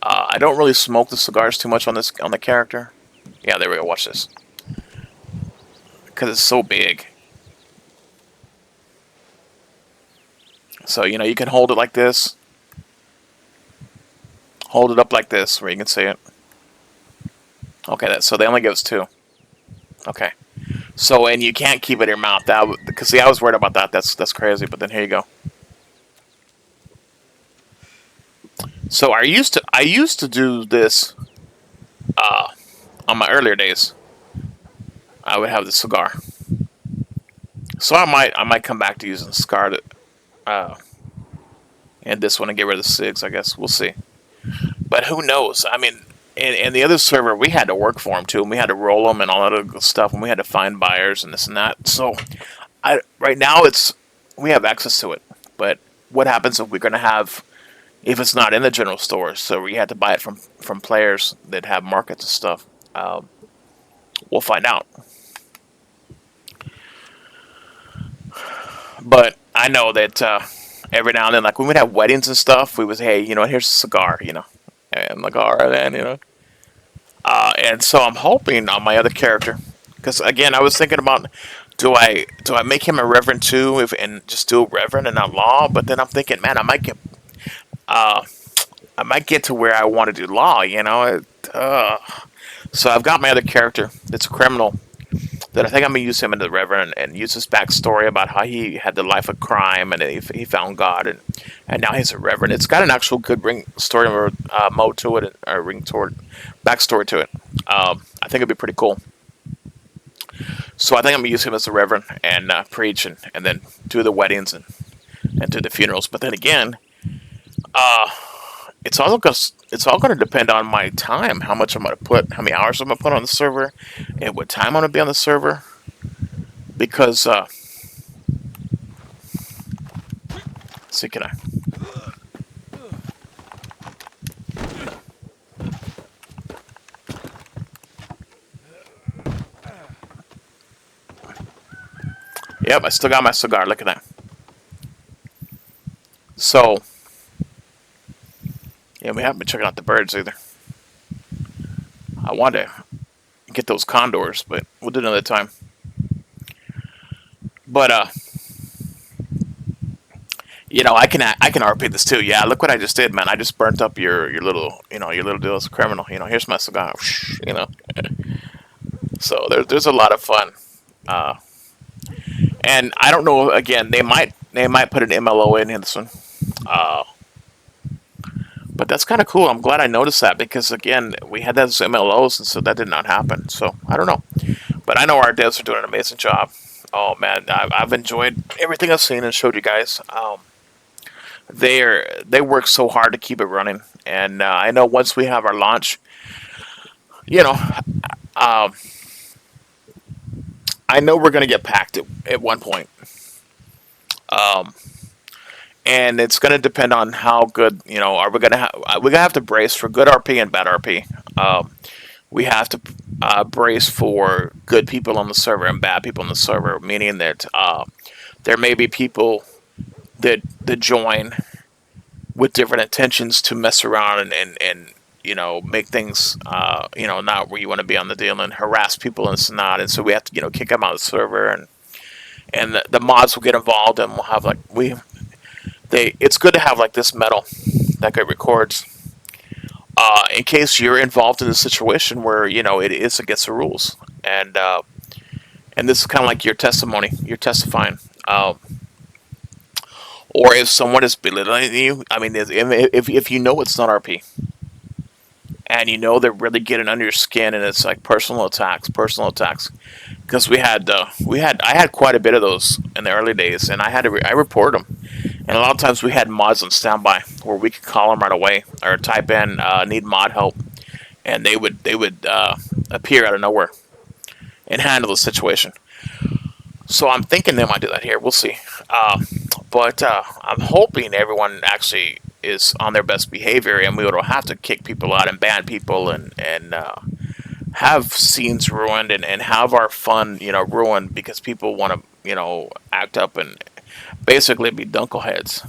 I don't really smoke the cigars too much on the character. Yeah, there we go. Watch this, because it's so big. So you know you can hold it like this, hold it up like this where you can see it. Okay, so they only give us two. Okay, so and you can't keep it in your mouth. Because see, I was worried about that. That's crazy. But then here you go. So I used to do this on my earlier days. I would have the cigar. So I might come back to using Scarlet uh, and this one and get rid of the SIGs. I guess we'll see. But who knows? I mean, in the other server we had to work for them too, and we had to roll them and all that other stuff, and we had to find buyers and this and that. So right now we have access to it. But what happens if we're gonna have if it's not in the general stores? So we had to buy it from players that have markets and stuff. We'll find out. But I know that every now and then, like when we'd have weddings and stuff, we was, hey, you know, here's a cigar, you know, and like, all right, then, you know. And so I'm hoping on my other character, because again, I was thinking about, do I make him a reverend too, if and just do a reverend and not law? But then I'm thinking, man, uh, I might get to where I want to do law, you know. So I've got my other character that's a criminal that I think I'm gonna use him in the Reverend and use his backstory about how he had the life of crime and he found God and now he's a Reverend. It's got an actual good ring story mode to it, or ring toward backstory to it. I think it'd be pretty cool. So I think I'm gonna use him as a Reverend and preach and then do the weddings and do the funerals. But then again, uh, it's all gonna depend on my time, how much I'm gonna put, how many hours I'm gonna put on the server, and what time I'm gonna be on the server. Because see, can I? Yep, I still got my cigar. Look at that. So, yeah, we haven't been checking out the birds either. I want to get those condors, but we'll do it another time. But I can RP this too. Yeah, look what I just did, man. I just burnt up your little your little deal as a criminal. Here's my cigar. You know, so there's a lot of fun. Uh, and I don't know. Again, they might put an MLO in this one. Uh, but that's kind of cool. I'm glad I noticed that because again, we had those MLOs, and so that did not happen. So I don't know, but I know our devs are doing an amazing job. Oh man, I've enjoyed everything I've seen and showed you guys. They work so hard to keep it running, and I know once we have our launch, you know, um, I know we're gonna get packed at one point. Um, and it's going to depend on how good are we gonna have to brace for good RP and bad RP. We have to brace for good people on the server and bad people on the server, meaning that there may be people that join with different intentions to mess around and make things not where you want to be on the deal and harass people and it's not, and so we have to kick them out of the server, and the mods will get involved, and we'll have like we they it's good to have like this metal that it records in case you're involved in a situation where it is against the rules, and this is kind of like your testimony. You're testifying, or if someone is belittling you. I mean, if you know it's not RP, and they're really getting under your skin, and it's like personal attacks. Because I had quite a bit of those in the early days, and I report them. And a lot of times we had mods on standby where we could call them right away or type in need mod help, and they would appear out of nowhere and handle the situation. So I'm thinking they might do that here. We'll see. But I'm hoping everyone actually is on their best behavior, and we don't have to kick people out and ban people and have scenes ruined and have our fun ruined because people want to act up and basically be dunkleheads.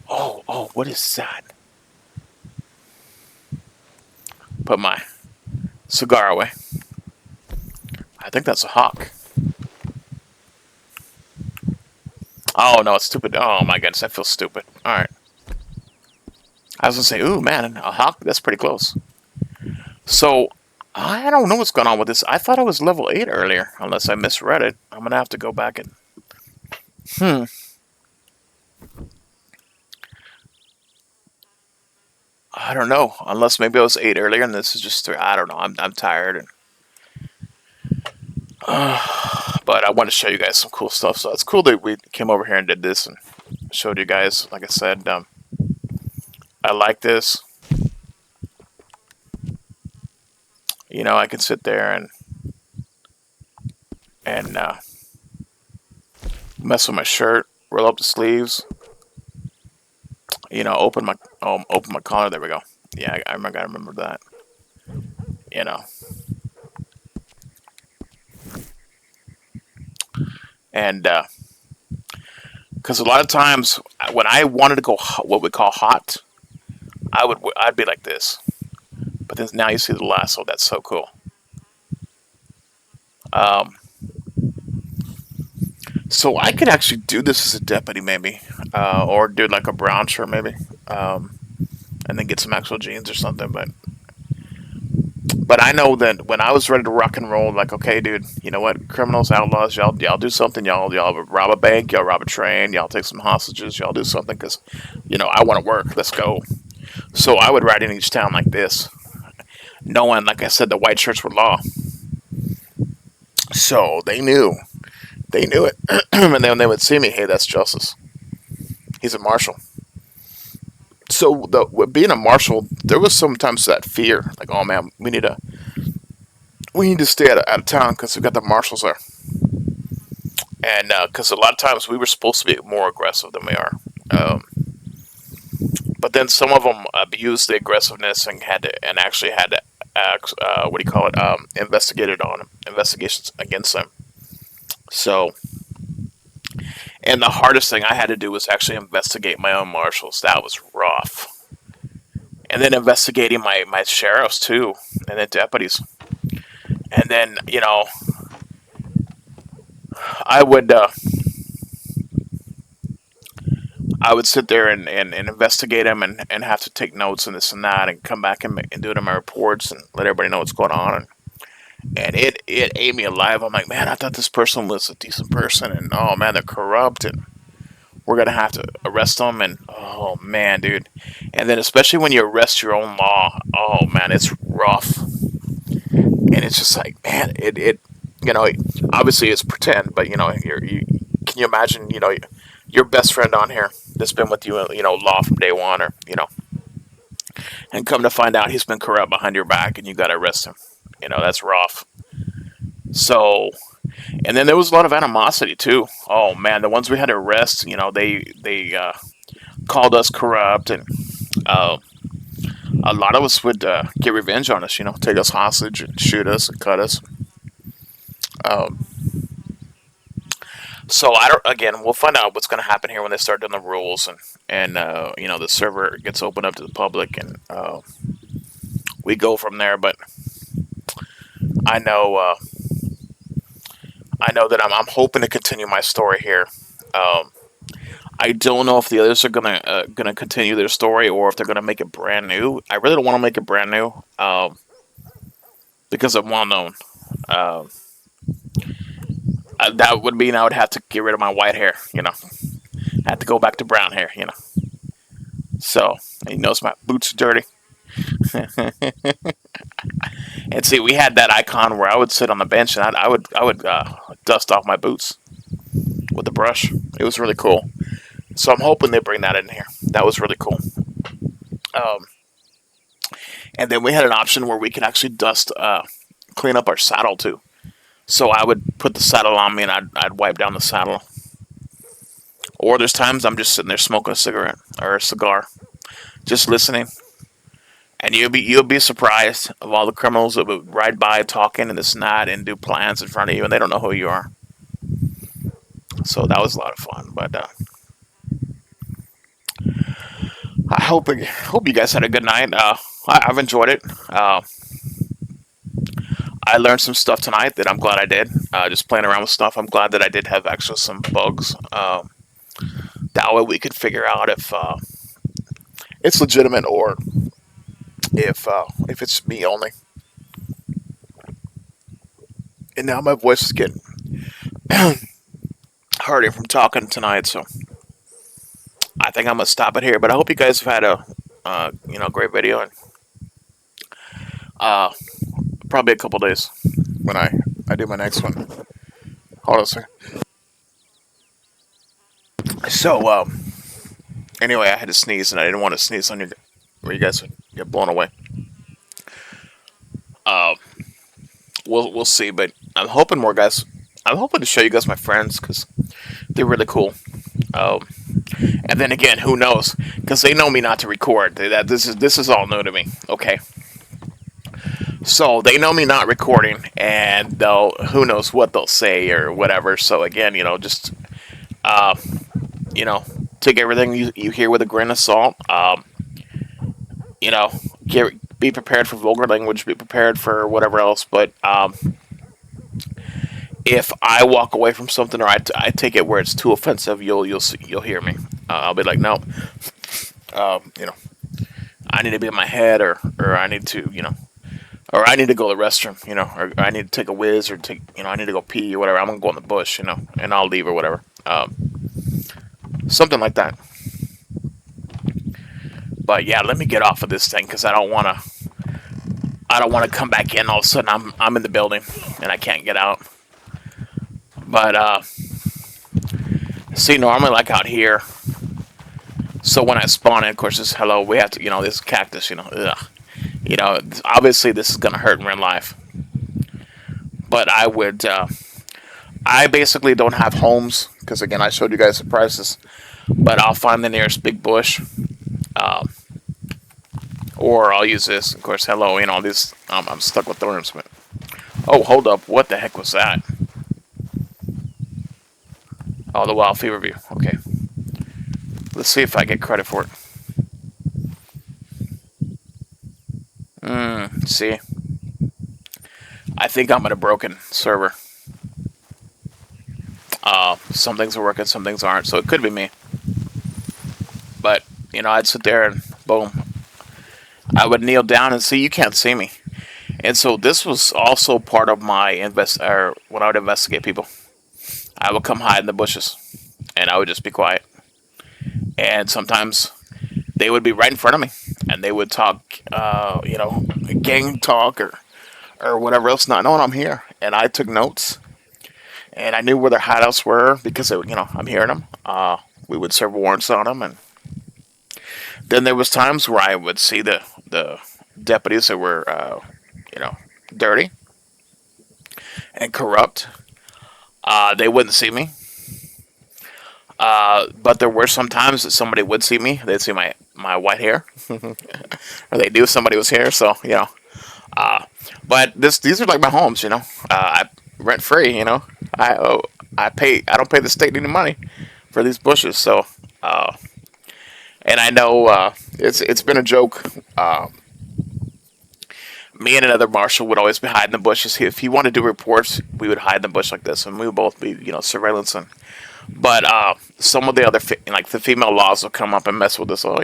Oh, what is that? Put my cigar away. I think that's a hawk. Oh no, it's stupid. Oh my goodness, I feel stupid. All right, I was gonna say, ooh man, a hawk. That's pretty close. So I don't know what's going on with this. I thought I was level 8 earlier, unless I misread it. I'm gonna have to go back and hmm. I don't know. Unless maybe I was 8 earlier, and this is just 3. I don't know. I'm tired, but I want to show you guys some cool stuff. So it's cool that we came over here and did this and showed you guys. Like I said, I like this. I can sit there and mess with my shirt, roll up the sleeves. Open my collar. There we go. Yeah, I remember that. You know, and because a lot of times when I wanted to go what we call hot, I'd be like this. But then now you see the lasso. That's so cool. Um, so I could actually do this as a deputy, maybe, or do like a brown shirt, maybe, and then get some actual jeans or something. But I know that when I was ready to rock and roll, like, okay, dude, you know what, criminals, outlaws, y'all do something. Y'all rob a bank. Y'all rob a train. Y'all take some hostages. Y'all do something because, I want to work. Let's go. So I would ride in each town like this, knowing, like I said, the white shirts were law. So they knew it, and then they would see me. Hey, that's Justice. He's a marshal. So with being a marshal, there was sometimes that fear, like, oh man, we need to stay out of town because we got the marshals there, and because a lot of times we were supposed to be more aggressive than we are, but then some of them abused the aggressiveness and actually had to what do you call it, investigations against them. So, and the hardest thing I had to do was actually investigate my own marshals. That was rough. And then investigating my sheriffs too, and then deputies. And then, I would uh, I would sit there and investigate them and have to take notes and this and that and come back and do it in my reports and let everybody know what's going on. And it ate me alive. I'm like, man, I thought this person was a decent person, and oh man, they're corrupt, and we're gonna have to arrest them. And oh man, dude. And then especially when you arrest your own law, oh man, it's rough. And it's just like, man, you know, obviously it's pretend, but can you imagine, your best friend on here that's been with you, law from day one, or and come to find out he's been corrupt behind your back, and you got to arrest him. That's rough. So, and then there was a lot of animosity too. Oh man, the ones we had to arrest, they called us corrupt, and uh, a lot of us would get revenge on us. Take us hostage and shoot us and cut us. Um, so I don't. Again, we'll find out what's going to happen here when they start doing the rules, and the server gets opened up to the public, and we go from there. But I know, uh, I know that I'm hoping to continue my story here. Um, I don't know if the others are gonna continue their story or if they're gonna make it brand new. I really don't want to make it brand new because I'm well known. Um, that would mean I would have to get rid of my white hair. I have to go back to brown hair. So and you notice my boots are dirty. And see, we had that icon where I would sit on the bench and I would dust off my boots with a brush. It was really cool. So I'm hoping they bring that in here. That was really cool. Um, and then we had an option where we could actually clean up our saddle too. So I would put the saddle on me and I'd wipe down the saddle. Or there's times I'm just sitting there smoking a cigarette or a cigar, just listening. And you'll be surprised of all the criminals that would ride by talking and this and that and do plans in front of you and they don't know who you are. So that was a lot of fun. But I hope you guys had a good night. I've enjoyed it. I learned some stuff tonight that I'm glad I did. Just playing around with stuff. I'm glad that I did have actually some bugs. That way we could figure out if it's legitimate or if it's me only. And now my voice is getting hurting from talking tonight, so I think I'm gonna stop it here. But I hope you guys have had a great video, and uh, probably a couple days when I do my next one. Hold on a second. So anyway, I had to sneeze, and I didn't want to sneeze on you, where you guys would get blown away. Uh, we'll see, but I'm hoping more guys. I'm hoping to show you guys my friends because they're really cool. Um, and then again, who knows? Because they know me not to record. That this is all new to me. Okay, so they know me not recording, and they'll who knows what they'll say or whatever. So again, just uh, you know, take everything you hear with a grain of salt. You know, be prepared for vulgar language. Be prepared for whatever else. But if I walk away from something or I take it where it's too offensive, you'll hear me. I'll be like, no, you know, I need to be in my head, or I need to, or I need to go to the restroom, or I need to take a whiz, or I need to go pee or whatever. I'm gonna go in the bush, and I'll leave or whatever. Something like that. But yeah, let me get off of this thing because I don't wanna come back in. All of a sudden, I'm in the building and I can't get out. But see, normally like out here. So when I spawn in, of course, this hello, we have to, this cactus, ugh. Obviously this is gonna hurt in real life. But I basically don't have homes because again, I showed you guys the prices. But I'll find the nearest big bush, um, or I'll use this. Of course, hello, this. I'm stuck with thorns, but oh, hold up, what the heck was that? Oh, the wild fever view. Okay, let's see if I get credit for it. See, I think I'm at a broken server. Some things are working, some things aren't, so it could be me. But I'd sit there and boom, I would kneel down and see you can't see me. And so this was also part of my or when I would investigate people. I would come hide in the bushes, and I would just be quiet. And sometimes they would be right in front of me, and they would talk, gang talk or whatever else, not knowing I'm here. And I took notes, and I knew where their hideouts were because I'm hearing them. We would serve warrants on them, and then there was times where I would see the deputies that were, dirty and corrupt. They wouldn't see me. But there were some times that somebody would see me. They'd see my white hair, or they knew somebody was here. So Uh, but these are like my homes. I rent free. I oh, I pay. I don't pay the state any money for these bushes. So and I know it's been a joke. Me and another marshal would always be hiding in the bushes. If he wanted to do reports, we would hide in the bush like this, and we would both be surveillance. But some of the other like the female laws will come up and mess with us. Oh,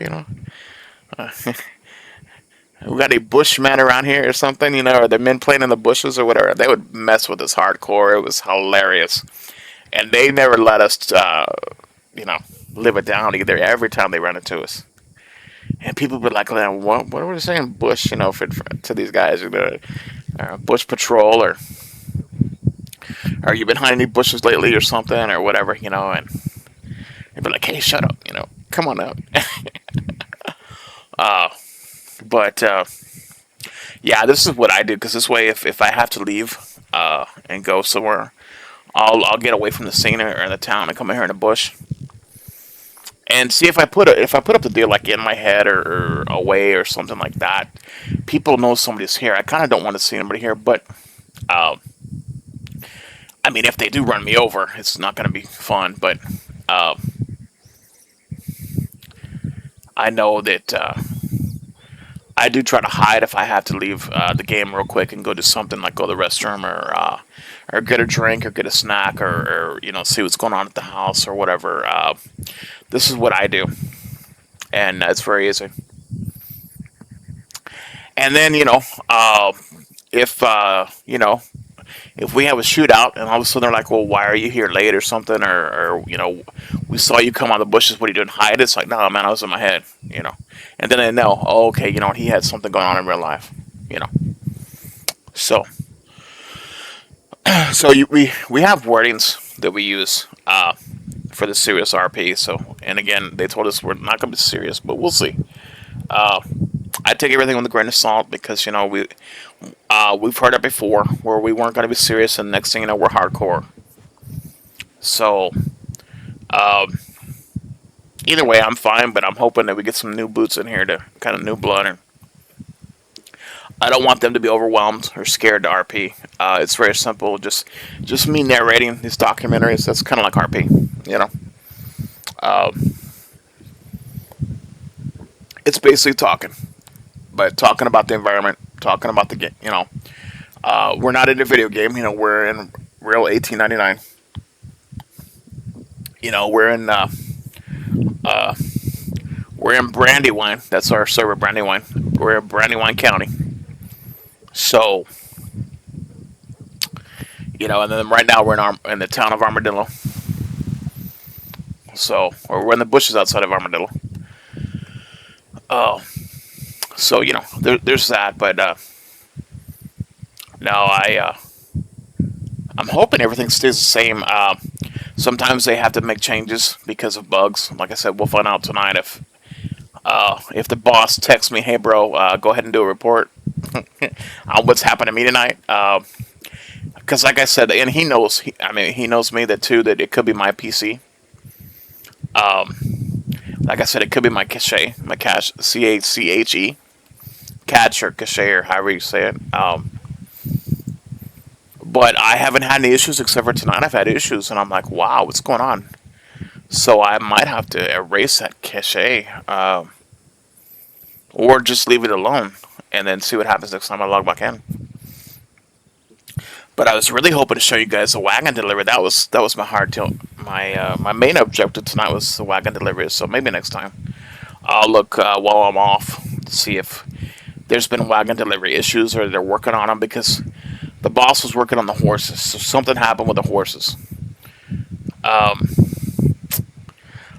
we got any bushmen around here or something, or the men playing in the bushes or whatever. They would mess with us hardcore. It was hilarious, and they never let us, you know, live it down either. Every time they run into us, and people would like, what are we saying, bush, to these guys, bush patrol, or you been hiding any bushes lately or something or whatever, and they'd be like, hey, shut up, come on out. uh, but yeah, this is what I do because this way, if I have to leave and go somewhere, I'll get away from the scene or the town and come in here in the bush and see if I put up the deal like in my head or away or something like that. People know somebody's here. I kind of don't want to see anybody here, but uh, I mean, if they do run me over, it's not going to be fun. But uh, I know that. I do try to hide if I have to leave the game real quick and go do something like go to the restroom or get a drink or get a snack or see what's going on at the house or whatever. This is what I do, and it's very easy. And then if if we have a shootout and all of a sudden they're like, well, why are you here late or something, or we saw you come out of the bushes. What are you doing? Hide? It's like, no, man, I was in my head. And then they know, oh, okay, he had something going on in real life, you know. So, we have wordings that we use for the serious RP. So, and again, they told us we're not going to be serious, but we'll see. Uh, I take everything with a grain of salt because we've heard it before where we weren't going to be serious, and next thing you know, we're hardcore. So, um, either way, I'm fine, but I'm hoping that we get some new boots in here to kind of new blood. And I don't want them to be overwhelmed or scared to RP. It's very simple, just me narrating these documentaries. That's kind of like RP. Um, it's basically talking, but talking about the environment, talking about the game. We're not in a video game. We're in real 1899. We're in uh, we're in Brandywine. That's our server, Brandywine. We're in Brandywine County. So, and then right now we're in the town of Armadillo. So, or we're in the bushes outside of Armadillo. Uh, so there's that. But no, I'm hoping everything stays the same. Sometimes they have to make changes because of bugs. Like I said, we'll find out tonight if the boss texts me, "Hey, bro, go ahead and do a report on what's happened to me tonight." Because, like I said, and he knows. He knows me that too. That it could be my PC. Like I said, it could be my cache, CHE, cache or cache or however you say it. But I haven't had any issues except for tonight. I've had issues, and I'm like, wow, what's going on? So I might have to erase that cache, or just leave it alone and then see what happens next time I log back in. But I was really hoping to show you guys the wagon delivery. That was my hard till my main objective tonight was the wagon delivery. So maybe next time I'll look while I'm off to see if there's been wagon delivery issues or they're working on them because the boss was working on the horses. So something happened with the horses. Um,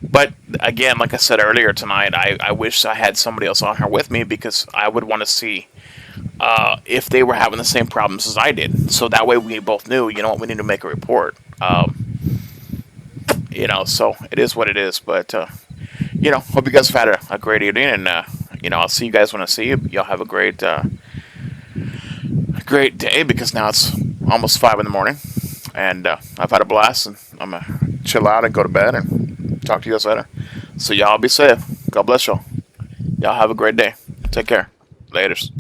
but again, like I said earlier tonight, I wish I had somebody else on here with me because I would want to see if they were having the same problems as I did. So that way we both knew, you know what, we need to make a report. So it is what it is. But, hope you guys have had a great evening. And, I'll see you guys when I see you. Y'all have a great day because now it's almost 5 in the morning. And I've had a blast. And I'm going to chill out and go to bed and talk to you guys later. So y'all be safe. God bless y'all. Y'all have a great day. Take care. Laters.